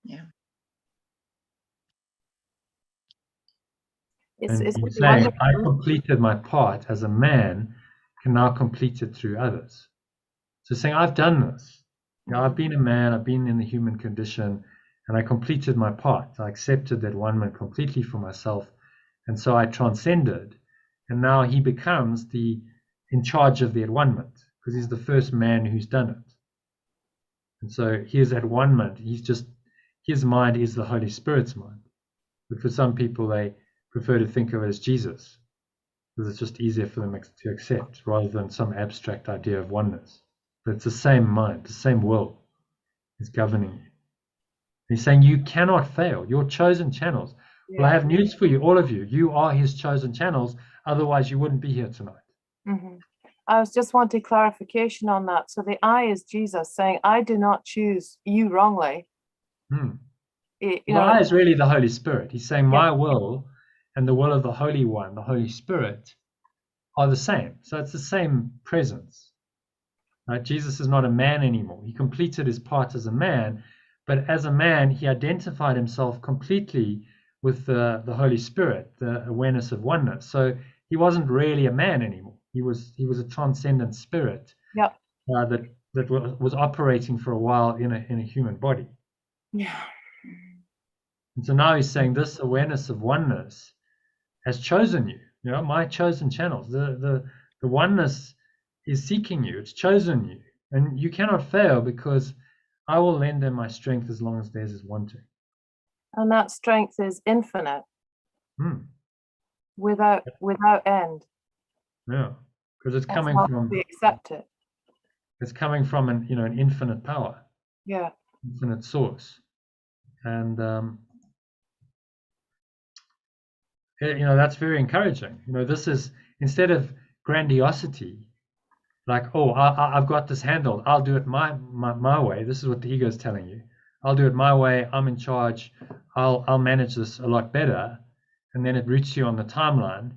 Yeah. It's saying, I completed my part as a man, can now complete it through others. So saying, I've done this. You know, I've been a man, I've been in the human condition, and I completed my part. I accepted that one-ment completely for myself, and so I transcended. And now he becomes in charge of the at-one-ment, because he's the first man who's done it. And so his at-one-ment, his mind is the Holy Spirit's mind. But for some people, they prefer to think of it as Jesus, because it's just easier for them to accept, rather than some abstract idea of oneness. But it's the same mind, the same will is governing you. He's saying you cannot fail. Your chosen channels. Yeah. Well, I have news for you, all of you. You are his chosen channels. Otherwise, you wouldn't be here tonight. I was just wanting clarification on that. So the I is Jesus saying, I do not choose you wrongly. The I is really the Holy Spirit. He's saying my will and the will of the Holy One, the Holy Spirit, are the same. So it's the same presence. Right? Jesus is not a man anymore. He completed his part as a man, but as a man, he identified himself completely with the Holy Spirit, the awareness of oneness. So he wasn't really a man anymore. He was a transcendent spirit that was operating for a while in a human body. Yeah. And so now he's saying this awareness of oneness has chosen you. You know, my chosen channels. The oneness is seeking you. It's chosen you, and you cannot fail because I will lend them my strength as long as theirs is wanting. And that strength is infinite, without end. Yeah, because it's coming from. We accept it. It's coming from an infinite power. Yeah. Infinite source, and that's very encouraging. This is, instead of grandiosity, like, oh, I've got this handled, I'll do it my way. This is what the ego is telling you. I'll do it my way. I'm in charge. I'll manage this a lot better, and then it roots you on the timeline.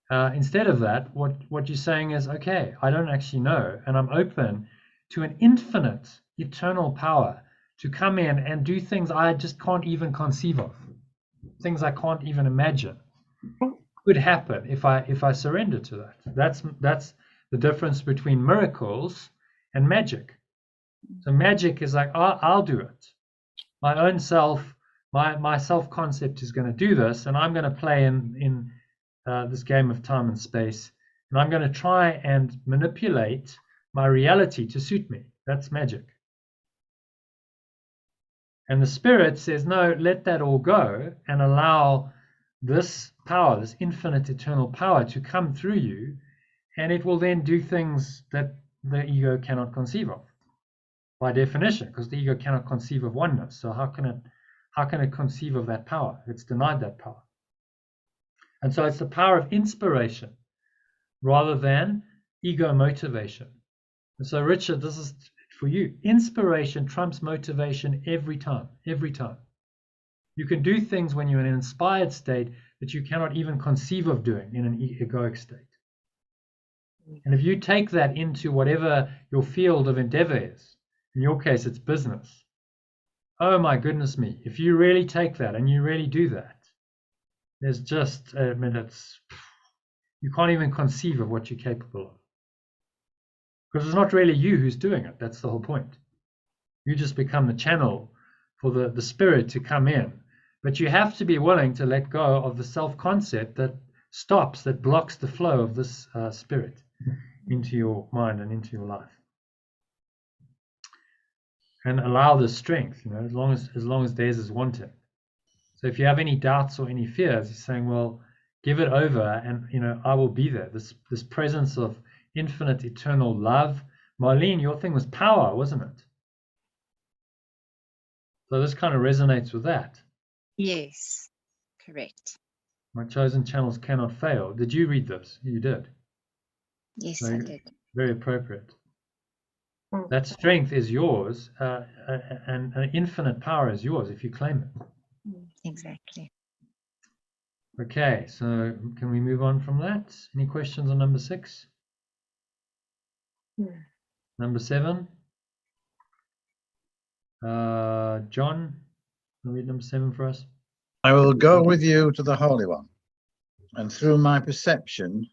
Instead of that, what you're saying is, okay, I don't actually know, and I'm open to an infinite, eternal power to come in and do things I just can't even conceive of, things I can't even imagine could happen if I surrender to that. That's the difference between miracles and magic. So magic is like, I'll do it. My own self, my self-concept is going to do this, and I'm going to play in this game of time and space, and I'm going to try and manipulate my reality to suit me. That's magic. And the Spirit says, no, let that all go and allow this power, this infinite eternal power, to come through you, and it will then do things that the ego cannot conceive of, by definition, because the ego cannot conceive of oneness. So how can it conceive of that power? It's denied that power. And so it's the power of inspiration rather than ego motivation. And so, Richard, this is for you. Inspiration trumps motivation every time, every time. You can do things when you're in an inspired state that you cannot even conceive of doing in an egoic state. And if you take that into whatever your field of endeavor is, in your case, it's business. Oh my goodness me, if you really take that and you really do that, there's just, I mean, you can't even conceive of what you're capable of. Because it's not really you who's doing it. That's the whole point. You just become the channel for the Spirit to come in. But you have to be willing to let go of the self-concept that stops, that blocks the flow of this Spirit into your mind and into your life. And allow the strength, as long as theirs is wanting. So if you have any doubts or any fears, you're saying, well, give it over, and I will be there. This presence of infinite eternal love. Marlene, your thing was power, wasn't it? So this kind of resonates with that. Yes, correct. My chosen channels cannot fail. Did you read this? You did. Yes, So I did. very appropriate. That strength is yours, and an infinite power is yours if you claim it. Exactly. Okay, so can we move on from that? Any questions on number 6? Number 7? John, can you read number 7 for us? I will go with you to the Holy One, and through my perception,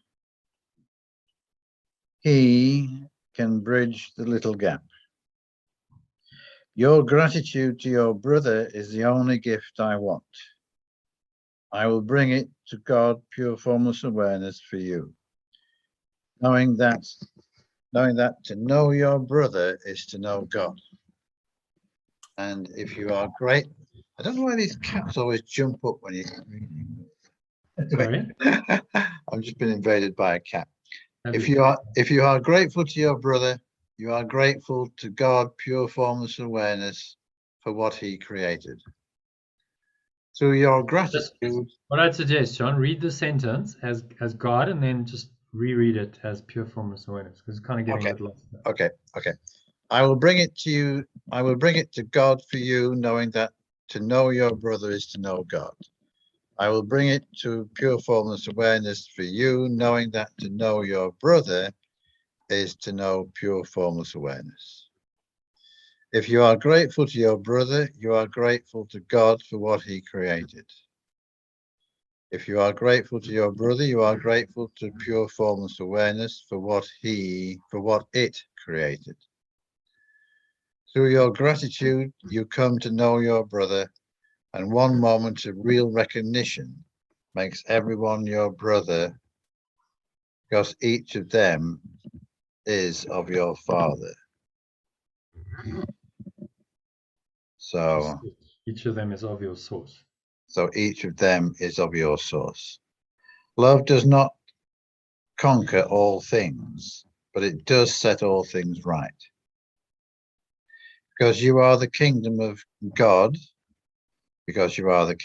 he can bridge the little gap. Your gratitude to your brother is the only gift I want. I will bring it to God, pure formless awareness for you. Knowing that to know your brother is to know God. And if you are great, I don't know why these cats always jump up when you're reading. Sorry? I've just been invaded by a cat. If you are grateful to your brother, you are grateful to God, pure formless awareness, for what he created. Through your gratitude. What I'd suggest, John, read the sentence as God, and then just reread it as pure formless awareness, because it's kind of getting a little lost there. Okay. I will bring it to you. I will bring it to God for you, knowing that to know your brother is to know God. I will bring it to pure formless awareness for you, knowing that to know your brother is to know pure formless awareness. If you are grateful to your brother, you are grateful to God for what he created. If you are grateful to your brother, you are grateful to pure formless awareness for what it created. Through your gratitude, you come to know your brother, and one moment of real recognition makes everyone your brother, because each of them is of your Father. So each of them is of your source. So each of them is of your source. Love does not conquer all things, but it does set all things right. Because you are the kingdom of God, because you are the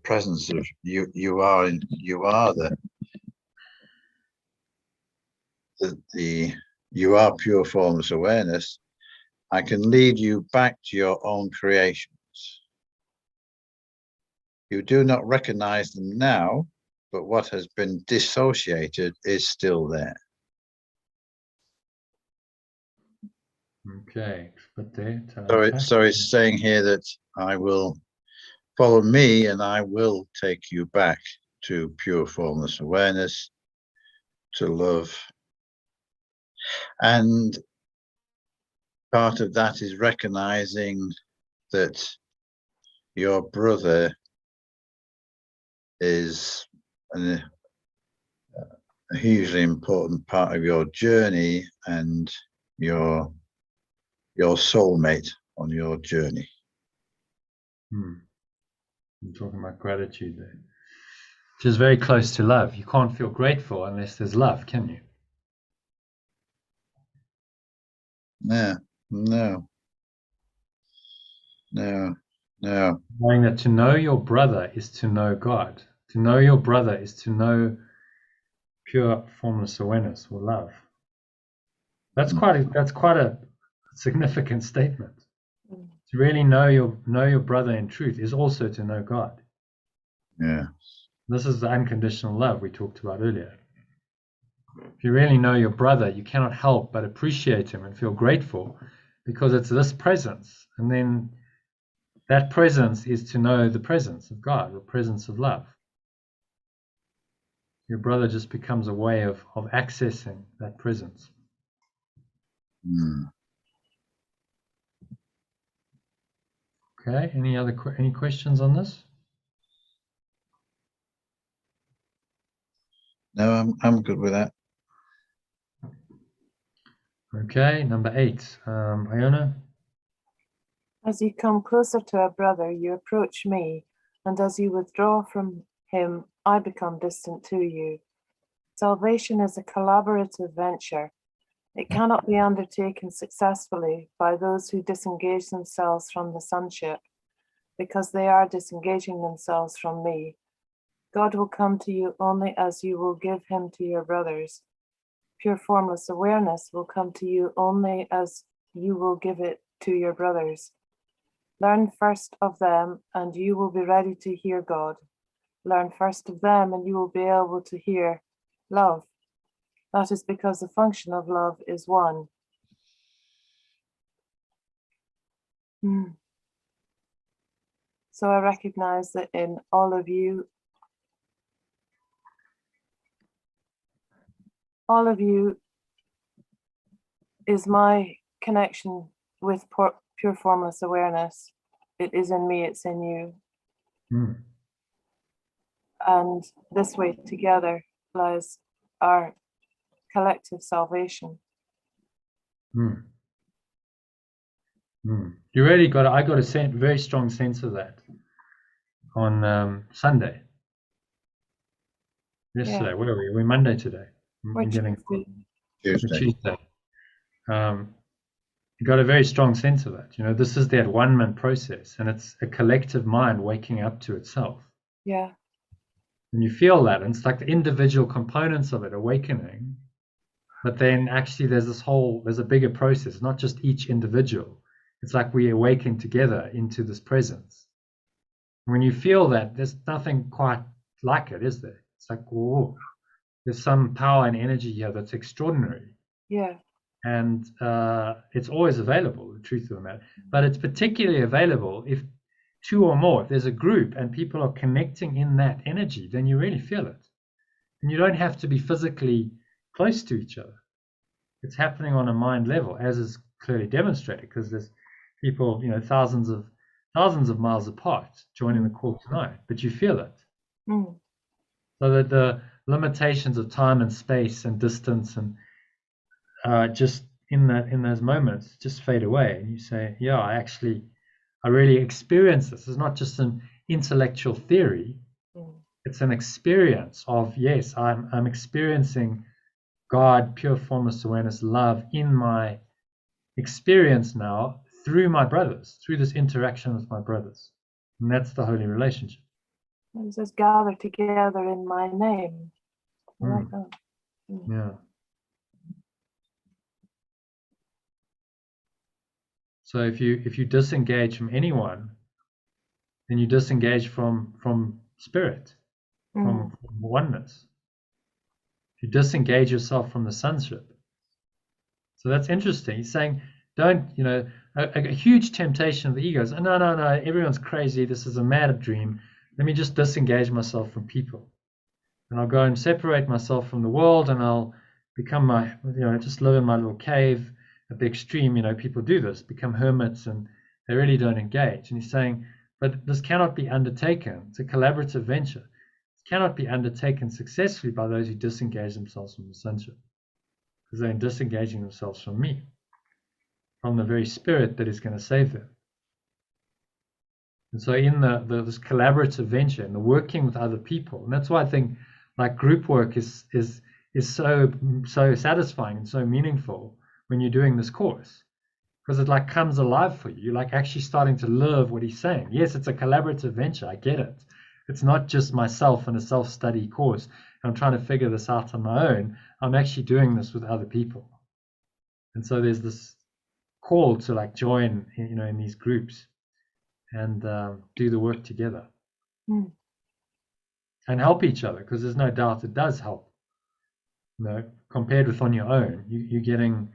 presence of you are pure formless awareness. I can lead you back to your own creations. You do not recognize them now, but what has been dissociated is still there. Okay, but so it's saying here that I will follow me and I will take you back to pure formless awareness, to love. And part of that is recognizing that your brother is a hugely important part of your journey and your soulmate on your journey. I'm talking about gratitude there, which is very close to love. You can't feel grateful unless there's love, can you? No. Knowing that to know your brother is to know God. To know your brother is to know pure formless awareness or love. That's quite a significant statement. To really know your brother in truth is also to know God. Yeah. This is the unconditional love we talked about earlier. If you really know your brother, you cannot help but appreciate him and feel grateful, because it's this presence. And then that presence is to know the presence of God, the presence of love. Your brother just becomes a way of accessing that presence. Okay, any questions on this? No, I'm good with that. Okay, number 8. Iona? As you come closer to a brother, you approach me, and as you withdraw from him, I become distant to you. Salvation is a collaborative venture. It cannot be undertaken successfully by those who disengage themselves from the sonship, because they are disengaging themselves from me. God will come to you only as you will give him to your brothers. Pure formless awareness will come to you only as you will give it to your brothers. Learn first of them, and you will be ready to hear God. Learn first of them, and you will be able to hear love. That is because the function of love is one. So I recognize that in all of you is my connection with pure formless awareness. It is in me, it's in you. And this way together lies our collective salvation. You really I got a very strong sense of that on Sunday. Yesterday, where are we? We're Monday today. Tuesday. You got a very strong sense of that. You know, this is that one-man process, and it's a collective mind waking up to itself. Yeah. And you feel that, and it's like the individual components of it awakening, but then actually there's a bigger process, not just each individual. It's like we awaken together into this presence. When you feel that, there's nothing quite like it, is there? It's like, whoa, there's some power and energy here that's extraordinary. Yeah. And it's always available, the truth of the matter. But it's particularly available if two or more, if there's a group and people are connecting in that energy, then you really feel it. And you don't have to be physically close to each other. It's happening on a mind level, as is clearly demonstrated, because there's people, you know, thousands of miles apart joining the call tonight, but you feel it. So that the limitations of time and space and distance and just in those moments just fade away, and you say, yeah, I really experience this. It's not just an intellectual theory. It's an experience of, yes, I'm experiencing God, pure formless awareness, love in my experience now through my brothers, through this interaction with my brothers. And that's the holy relationship. It says gather together in my name. I like that. Yeah. So if you disengage from anyone, then you disengage from spirit, from oneness. You disengage yourself from the sonship. So that's interesting. He's saying, don't, you know, a huge temptation of the ego is, no, everyone's crazy. This is a mad dream. Let me just disengage myself from people. And I'll go and separate myself from the world, and I'll become just live in my little cave at the extreme. You know, people do this, become hermits, and they really don't engage. And he's saying, but this cannot be undertaken. It's a collaborative venture. cannot be undertaken successfully by those who disengage themselves from the sonship, because they're disengaging themselves from me, from the very spirit that is going to save them. And so in this collaborative venture and the working with other people, and that's why I think like group work is so satisfying and so meaningful when you're doing this course, because it like comes alive for you. You're like actually starting to live what he's saying. Yes, it's a collaborative venture. I get it. It's not just myself in a self-study course. I'm trying to figure this out on my own. I'm actually doing this with other people. And so there's this call to like join, in these groups and do the work together and help each other, because there's no doubt it does help. Compared with on your own, you're getting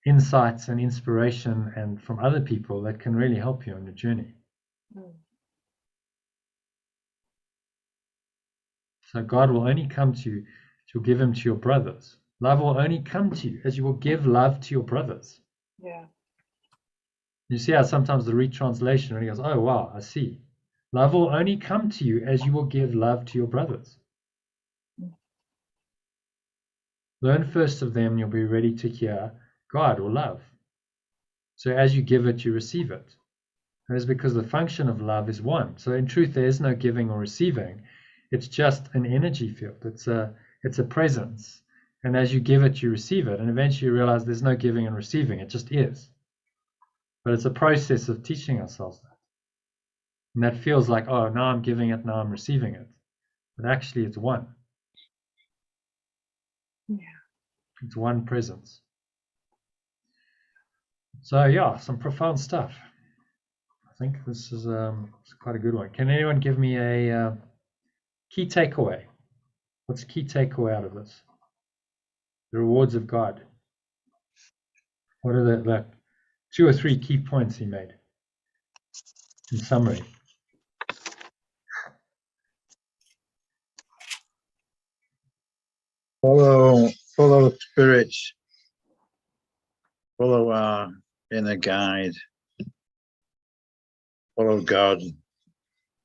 insights and inspiration and from other people that can really help you on your journey. So God will only come to you, you'll give him to your brothers. Love will only come to you as you will give love to your brothers. Yeah. You see how sometimes the retranslation really goes, oh wow, I see. Love will only come to you as you will give love to your brothers. Learn first of them, you'll be ready to hear God or love. So as you give it, you receive it. And it's because the function of love is one. So in truth, there is no giving or receiving. It's just an energy field. It's a presence. And as you give it, you receive it. And eventually you realize there's no giving and receiving. It just is. But it's a process of teaching ourselves that. And that feels like, oh, now I'm giving it, now I'm receiving it. But actually it's one. Yeah. It's one presence. So yeah, some profound stuff. I think this is quite a good one. Can anyone give me a key takeaway? What's the key takeaway out of this? The rewards of God. What are the 2 or 3 key points he made in summary? Follow spirits. Follow our inner guide. Follow God.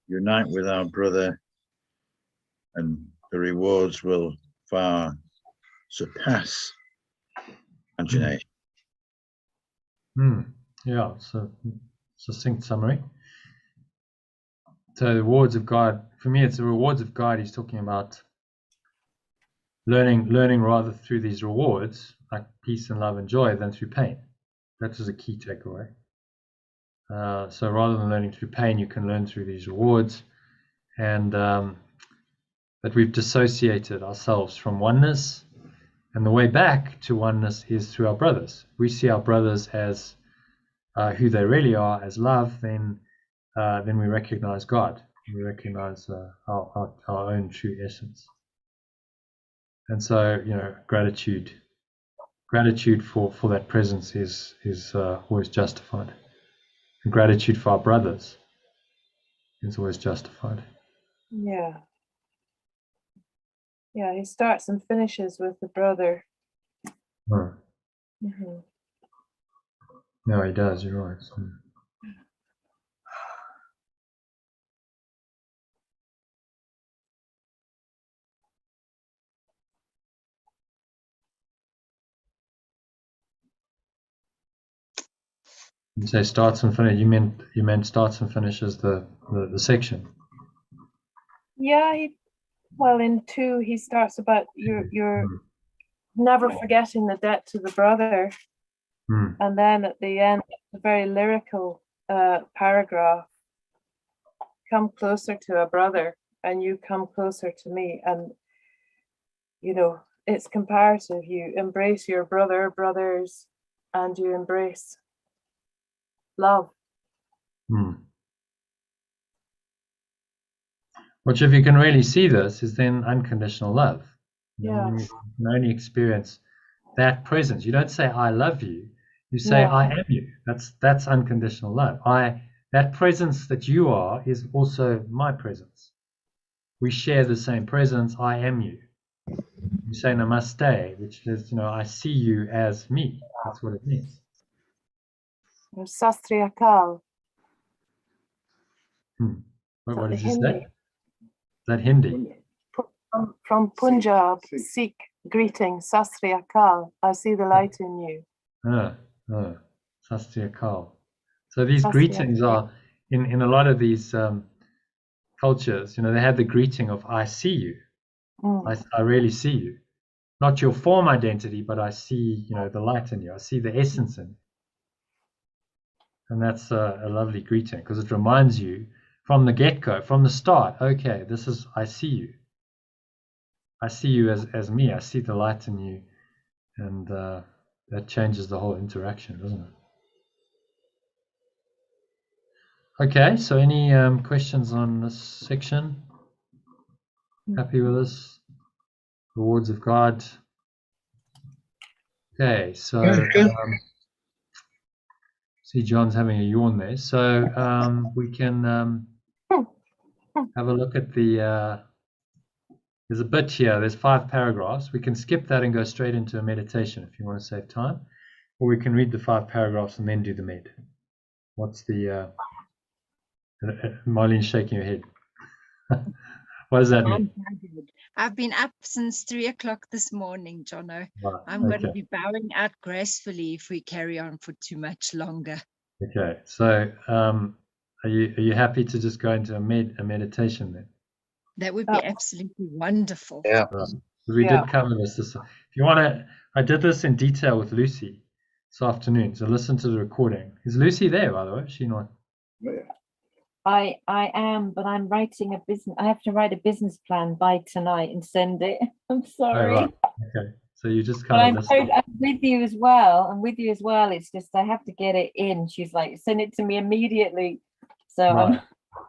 Unite with our brother, and the rewards will far surpass imagination. Yeah, so succinct summary. So the rewards of God, for me, it's the rewards of God. He's talking about learning rather through these rewards, like peace and love and joy, than through pain. That is a key takeaway. So rather than learning through pain, you can learn through these rewards, and that we've dissociated ourselves from oneness, and the way back to oneness is through our brothers. We see our brothers as who they really are, as love, then we recognize God. We recognize our own true essence. And so, gratitude for that presence is always justified. And gratitude for our brothers is always justified. Yeah. Yeah, he starts and finishes with the brother. Mm-hmm. No, he does, you're right. You say starts and finishes. You meant starts and finishes the section. Yeah, in 2 he starts about you're never forgetting the debt to the brother, and then at the end, a very lyrical paragraph. Come closer to a brother, and you come closer to me, and it's comparative. You embrace your brothers, and you embrace love. Which, if you can really see this, is then unconditional love. Yeah. You can only experience that presence. You don't say I love you. You say I am you. That's unconditional love. That presence that you are is also my presence. We share the same presence. I am you. You say namaste, which is, I see you as me. That's what it means. Sastri Akal. What did you Hindi? say? Is that Hindi? From Punjab, Sikh greeting, Sat Sri Akal. I see the light in you. Sat Sri Akal. So these Sat Sri greetings Akal. are in a lot of these cultures. They have the greeting of "I see you." I really see you. Not your form identity, but I see, the light in you. I see the essence in you. And that's a lovely greeting because it reminds you from the get-go, from the start, okay, I see you. I see you as me. I see the light in you. And that changes the whole interaction, doesn't it? Okay, so any questions on this section? Happy with this? The words of God. Okay, so see John's having a yawn there. So we can have a look at there's a bit here. There's 5 paragraphs. We can skip that and go straight into a meditation if you want to save time. Or we can read the 5 paragraphs and then do the med. What's the... Marlene's shaking her head. What does that mean? I've been up since 3 o'clock this morning, Jono. Right, I'm going to be bowing out gracefully if we carry on for too much longer. Okay, so are you happy to just go into a meditation then? That would be absolutely wonderful. Yeah. Right. We did cover this. If you want to, I did this in detail with Lucy this afternoon. So listen to the recording. Is Lucy there, by the way? Is she not? I am, but I'm writing a business. I have to write a business plan by tonight and send it. I'm sorry. Oh, right. Okay. So you just But kind of I'm with you as well. I'm with you as well. It's just I have to get it in. She's like, send it to me immediately. So right.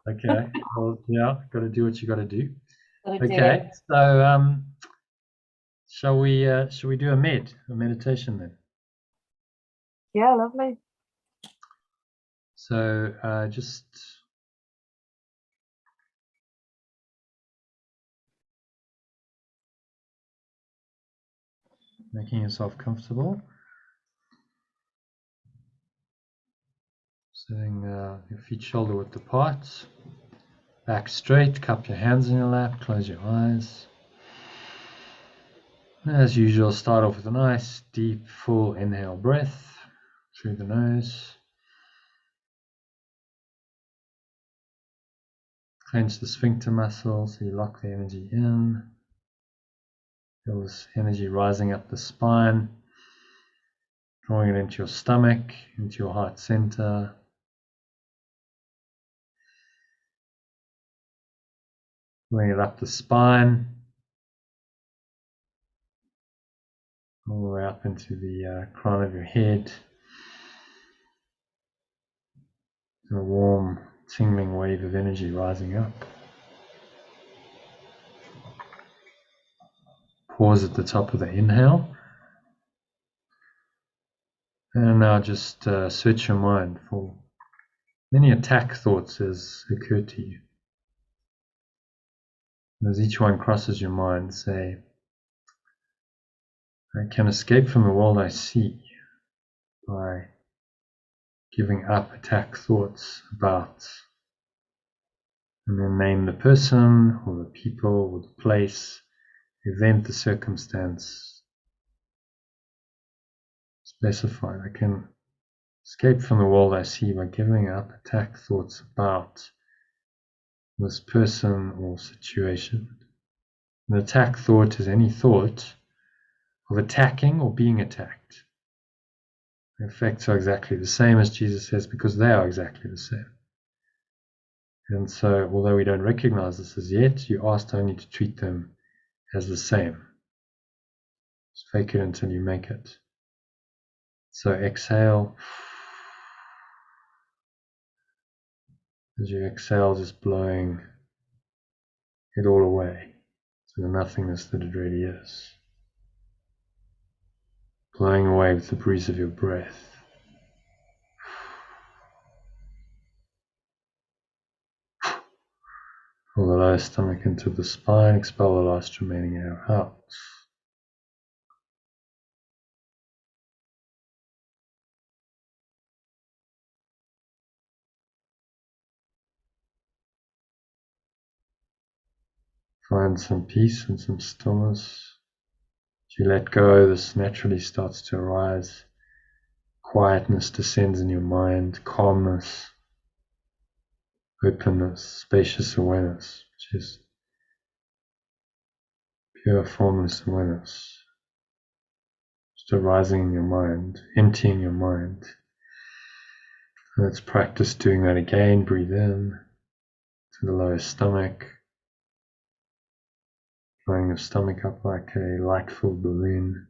Okay. Well, yeah, got to do what you got to do. Okay. Okay. So shall we do a meditation then? Yeah, lovely. So just making yourself comfortable. Sitting your feet shoulder width apart, back straight, cup your hands in your lap, close your eyes. As usual, start off with a nice, deep, full inhale breath through the nose. Clench the sphincter muscle so you lock the energy in. Feel this energy rising up the spine, drawing it into your stomach, into your heart center. Pulling it up the spine, all the way up into the crown of your head. A warm, tingling wave of energy rising up. Pause at the top of the inhale. And now just search your mind for any attack thoughts as occur to you. And as each one crosses your mind, say, I can escape from the world I see by giving up attack thoughts about, and then name the person or the people or the place, the event, the circumstance. Specify, I can escape from the world I see by giving up attack thoughts about this person or situation. An attack thought is any thought of attacking or being attacked. The effects are exactly the same, as Jesus says, because they are exactly the same. And so, although we don't recognize this as yet, you're asked only to treat them as the same. Just fake it until you make it. So exhale. As you exhale, just blowing it all away to the nothingness that it really is. Blowing away with the breeze of your breath. Pull the lower stomach into the spine, expel the last remaining air out. Find some peace and some stillness. As you let go, this naturally starts to arise. Quietness descends in your mind, calmness, openness, spacious awareness, which is pure formless awareness. Just arising in your mind, emptying your mind. And let's practice doing that again. Breathe in to the lower stomach, blowing your stomach up like a light-filled balloon.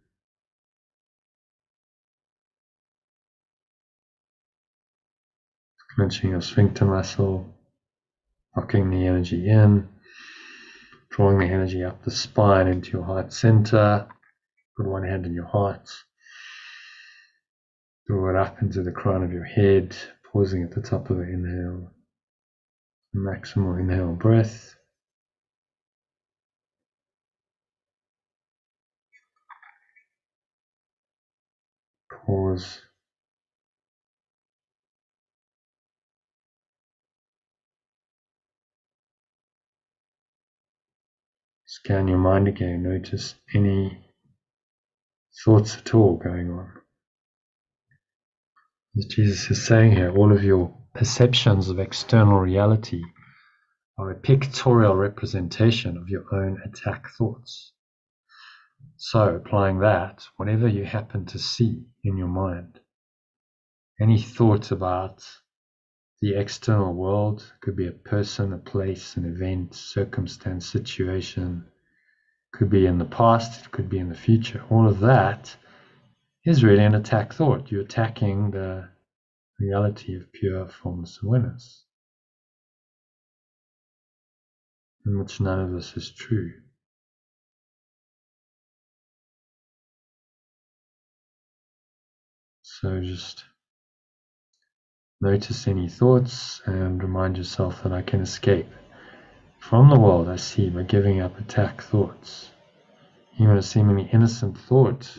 Clenching your sphincter muscle, locking the energy in, drawing the energy up the spine into your heart center. Put one hand in your heart. Draw it up into the crown of your head, pausing at the top of the inhale. Maximal inhale breath. Pause. Scan your mind again. Notice any thoughts at all going on. As Jesus is saying here, all of your perceptions of external reality are a pictorial representation of your own attack thoughts. So, applying that, whatever you happen to see in your mind, any thoughts about the external world, could be a person, a place, an event, circumstance, situation, could be in the past, it could be in the future. All of that is really an attack thought. You're attacking the reality of pure formless awareness, in which none of this is true. So just notice any thoughts and remind yourself that I can escape from the world I see by giving up attack thoughts. Even a seemingly innocent thought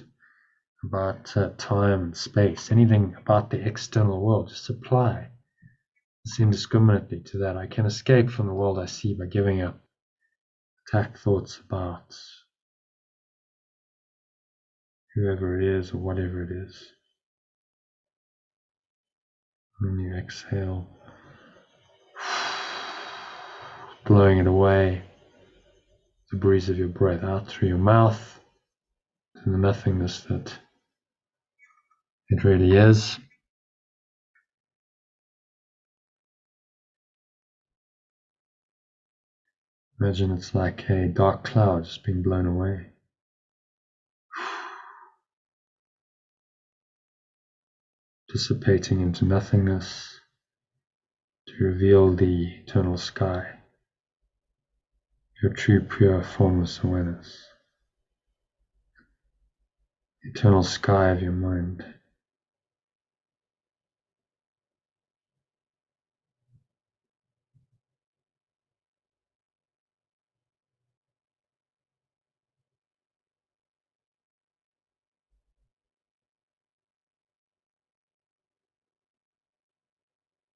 about time and space, anything about the external world, just apply this indiscriminately to that. I can escape from the world I see by giving up attack thoughts about whoever it is or whatever it is. When you exhale, blowing it away, the breeze of your breath out through your mouth to the nothingness that it really is. Imagine it's like a dark cloud just being blown away. Dissipating into nothingness to reveal the eternal sky, your true, pure, formless awareness, eternal sky of your mind.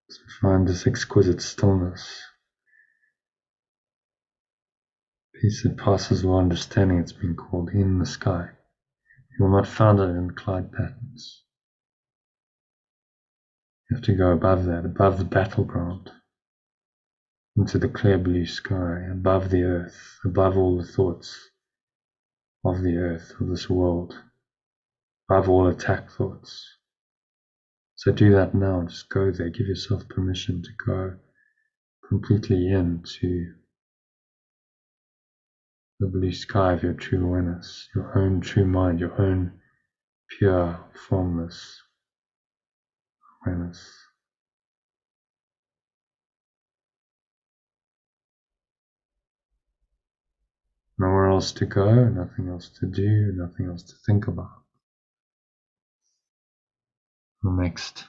So find this exquisite stillness, peace that passes all understanding. It's been called in the sky. You will not find it in cloud patterns. You have to go above that, above the battleground, into the clear blue sky, above the earth, above all the thoughts of the earth, of this world, above all attack thoughts. So do that now, just go there, give yourself permission to go completely into the blue sky of your true awareness, your own true mind, your own pure, formless awareness. Nowhere else to go, nothing else to do, nothing else to think about. The next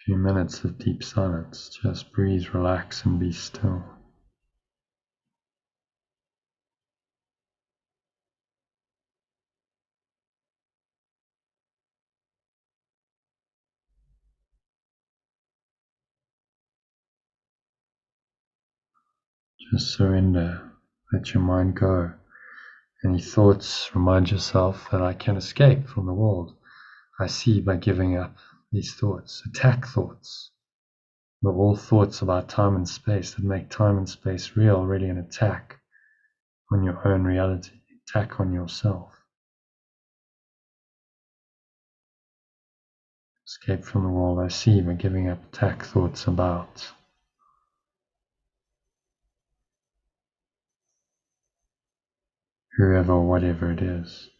few minutes of deep silence, just breathe, relax, and be still. Just surrender, let your mind go. Any thoughts, remind yourself that I can escape from the world I see by giving up these thoughts. Attack thoughts. But all thoughts about time and space that make time and space real, really an attack on your own reality, attack on yourself. Escape from the world I see by giving up attack thoughts about. Whoever or whatever it is.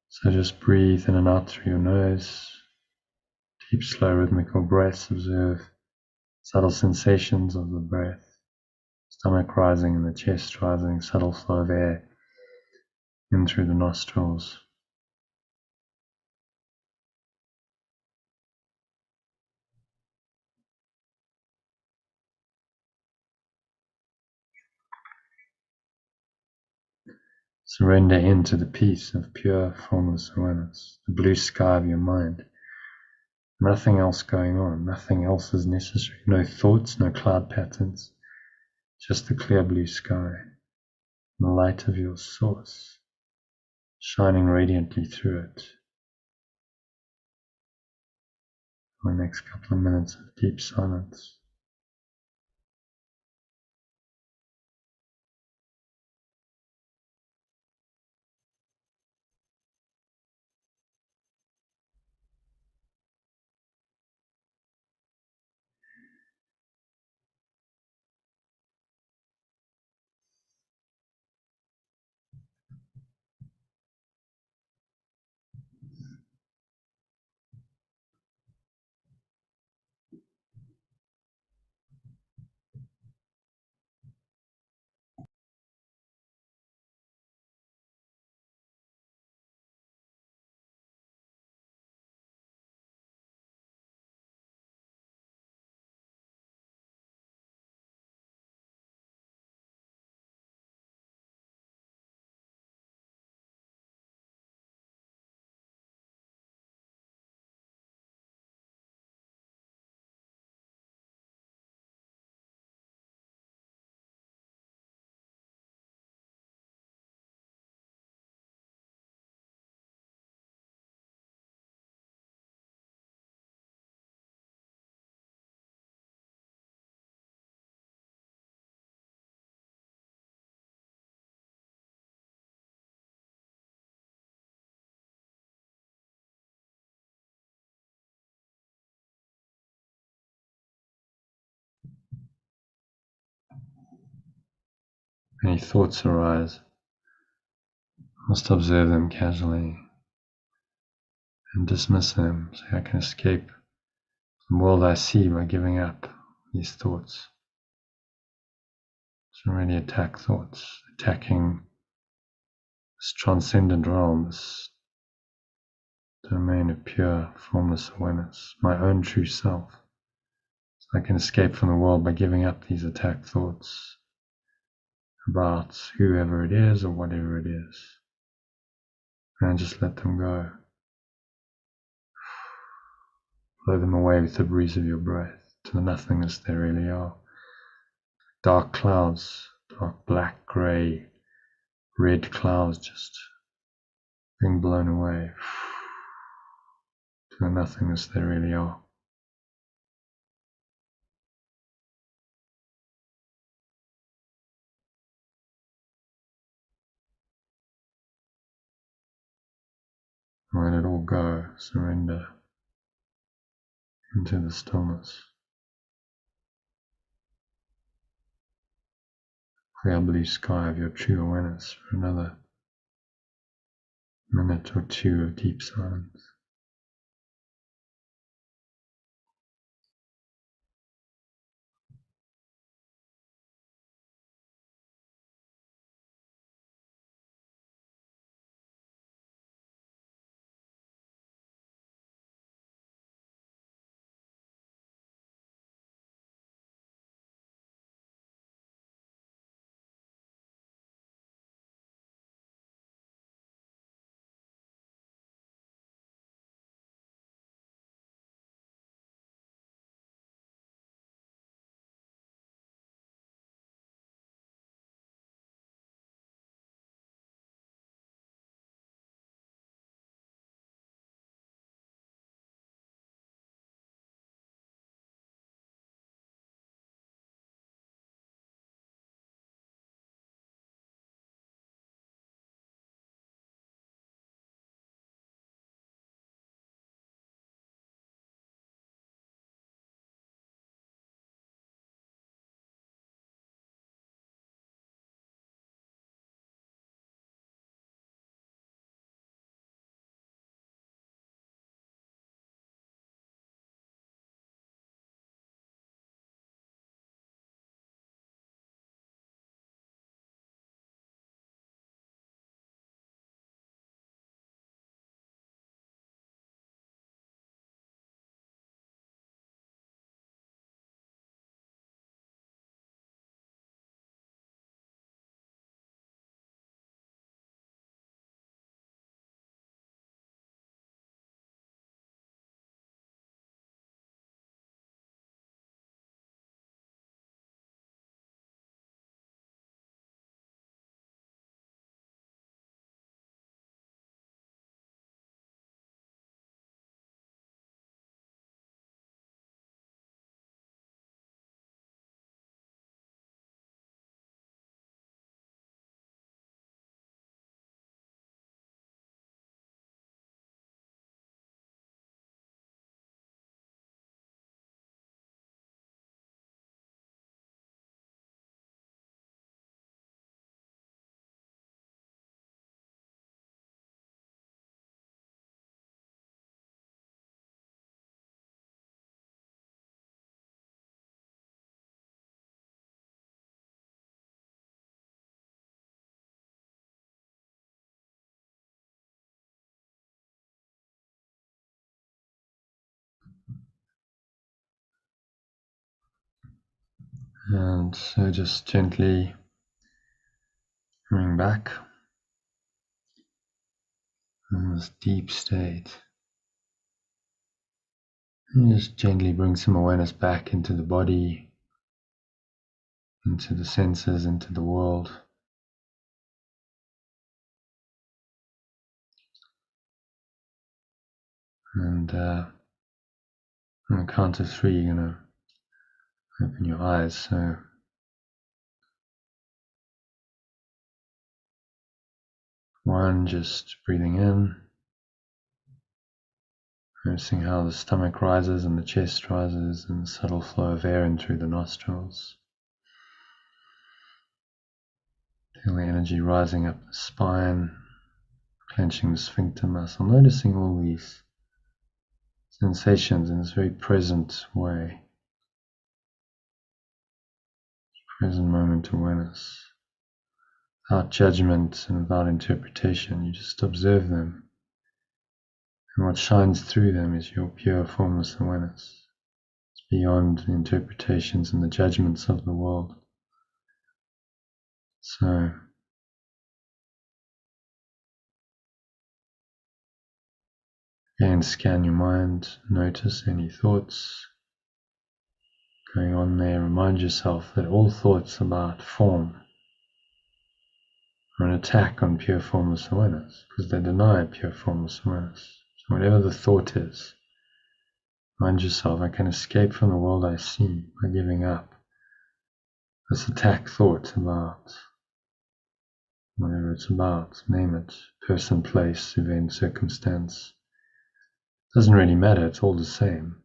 So just breathe in and out through your nose. Deep, slow, rhythmical breaths. Observe subtle sensations of the breath. Stomach rising and the chest rising, subtle flow of air in through the nostrils. Surrender into the peace of pure, formless awareness, the blue sky of your mind. Nothing else going on, nothing else is necessary. No thoughts, no cloud patterns, just the clear blue sky, the light of your source, shining radiantly through it. For the next couple of minutes of deep silence. Any thoughts arise, just observe them casually and dismiss them. So I can escape the world I see by giving up these thoughts. So really attack thoughts, attacking this transcendent realm, this domain of pure, formless awareness, my own true self. So I can escape from the world by giving up these attack thoughts about whoever it is or whatever it is. And just let them go. Blow them away with the breeze of your breath to the nothingness they really are. Dark clouds, dark black, grey, red clouds just being blown away to the nothingness they really are. Let it all go, surrender into the stillness. Clear blue sky of your true awareness for another minute or two of deep silence. And so just gently coming back in this deep state. And just gently bring some awareness back into the body, into the senses, into the world. And on the count of 3, you're going to open your eyes. So 1, just breathing in, noticing how the stomach rises and the chest rises, and the subtle flow of air in through the nostrils. Feel the energy rising up the spine, clenching the sphincter muscle, noticing all these sensations in this very present way. Present moment awareness. Without judgment and without interpretation, you just observe them. And what shines through them is your pure formless awareness. It's beyond the interpretations and the judgments of the world. So, again, scan your mind, notice any thoughts going on there. Remind yourself that all thoughts about form are an attack on pure formless awareness, because they deny pure formless awareness. So whatever the thought is, remind yourself, I can escape from the world I see by giving up this attack thought about whatever it's about, name it, person, place, event, circumstance. Doesn't really matter, it's all the same.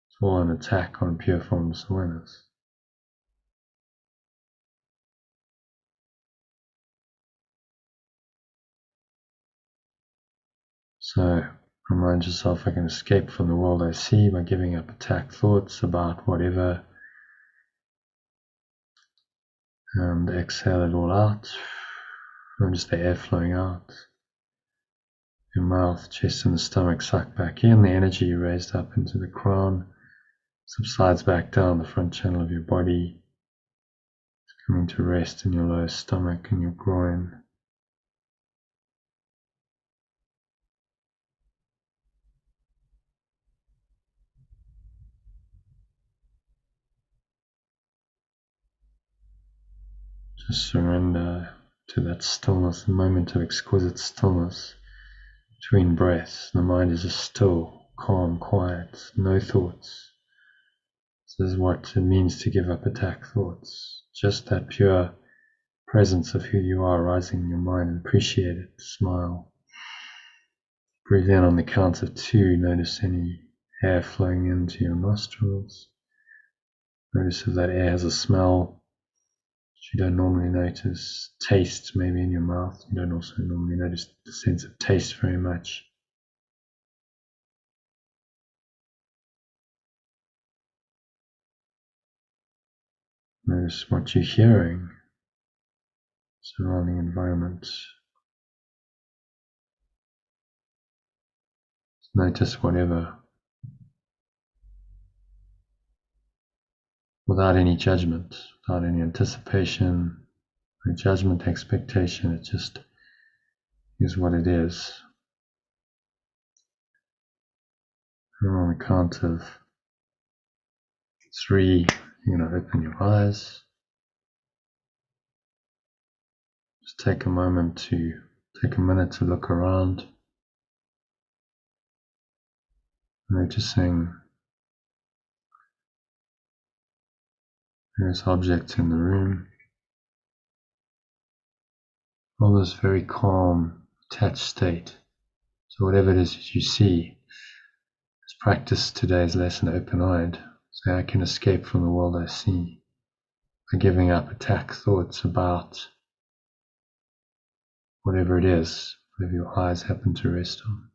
It's all an attack on pure formless awareness. So remind yourself, I can escape from the world I see by giving up attack thoughts about whatever, and exhale it all out. Notice the air flowing out. Your mouth, chest and the stomach suck back in. The energy raised up into the crown subsides back down the front channel of your body. It's coming to rest in your lower stomach and your groin. Just surrender to that stillness, a moment of exquisite stillness between breaths. The mind is just still, calm, quiet, no thoughts. This is what it means to give up attack thoughts. Just that pure presence of who you are rising in your mind, and appreciate it. Smile. Breathe in on the count of 2. Notice any air flowing into your nostrils. Notice if that air has a smell that you don't normally notice. Taste maybe in your mouth. You don't also normally notice the sense of taste very much. Notice what you're hearing, surrounding environment. Notice whatever, without any judgment, without any anticipation, no judgment, expectation. It just is what it is. And on the count of 3, you're going to open your eyes. Just take a minute to look around, noticing various objects in the room. All this very calm, attached state. So whatever it is that you see, let's practice today's lesson open-eyed. Say, I can escape from the world I see by giving up attack thoughts about whatever it is, whatever your eyes happen to rest on.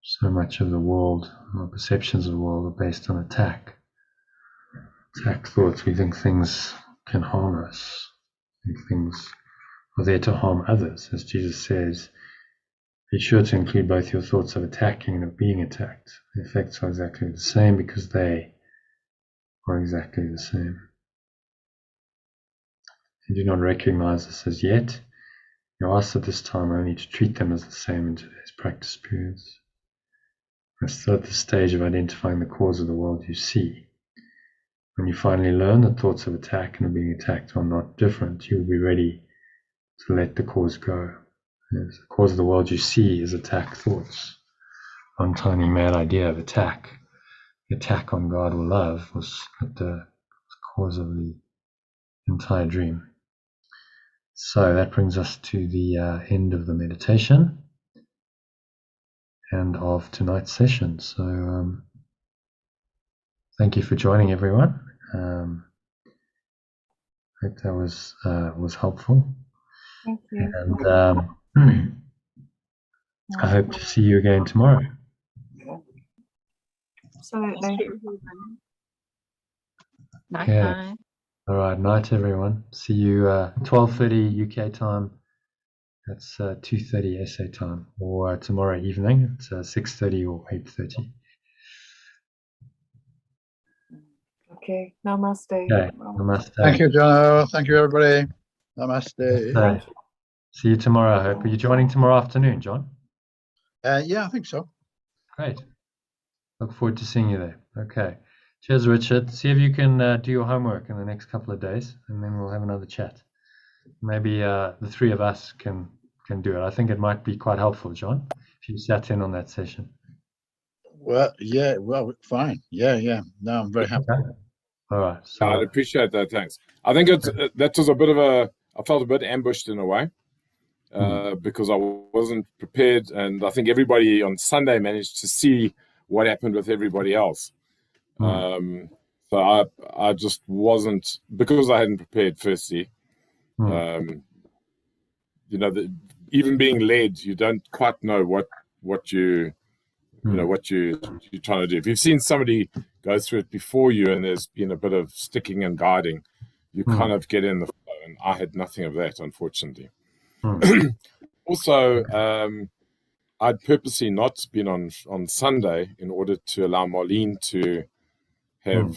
So much of the world, our perceptions of the world are based on attack. Attack thoughts. We think things can harm us. We think things are there to harm others. As Jesus says, Be sure to include both your thoughts of attacking and of being attacked. The effects are exactly the same because they are exactly the same. You do not recognize this as yet. You're asked at this time only to treat them as the same in today's practice periods. We're still at the stage of identifying the cause of the world you see. When you finally learn that thoughts of attack and of being attacked are not different, you will be ready to let the cause go. Yes, the cause of the world you see is attack thoughts. One tiny mad idea of attack, the attack on God or love, was at the cause of the entire dream. So that brings us to the end of the meditation and of tonight's session. So thank you for joining, everyone. I hope that was helpful. Thank you. And I hope to see you again tomorrow. Absolutely. Night, Yeah. night. All right, night, everyone. See you 12:30 UK time. That's 2:30 SA time, or tomorrow evening. It's 6:30 or 8:30. Okay. Namaste. Okay. Namaste. Thank you, Jono. Thank you, everybody. Namaste. Namaste. See you tomorrow. I hope. Are you joining tomorrow afternoon, John? Yeah, I think so. Great. Look forward to seeing you there. Okay. Cheers, Richard. See if you can do your homework in the next couple of days, and then we'll have another chat. Maybe the three of us can do it. I think it might be quite helpful, John, if you sat in on that session. Well, yeah, well, fine. Yeah. No, I'm very happy. Okay. All right. So I'd appreciate that. Thanks. I think that was a bit of I felt a bit ambushed in a way because I wasn't prepared. And I think everybody on Sunday managed to see what happened with everybody else. So I just wasn't, because I hadn't prepared firstly, even being led, you don't quite know what you're trying to do. If you've seen somebody go through it before you and there's been a bit of sticking and guiding, you kind of get in the flow, and I had nothing of that, unfortunately. Also, I'd purposely not been on Sunday in order to allow Marlene to have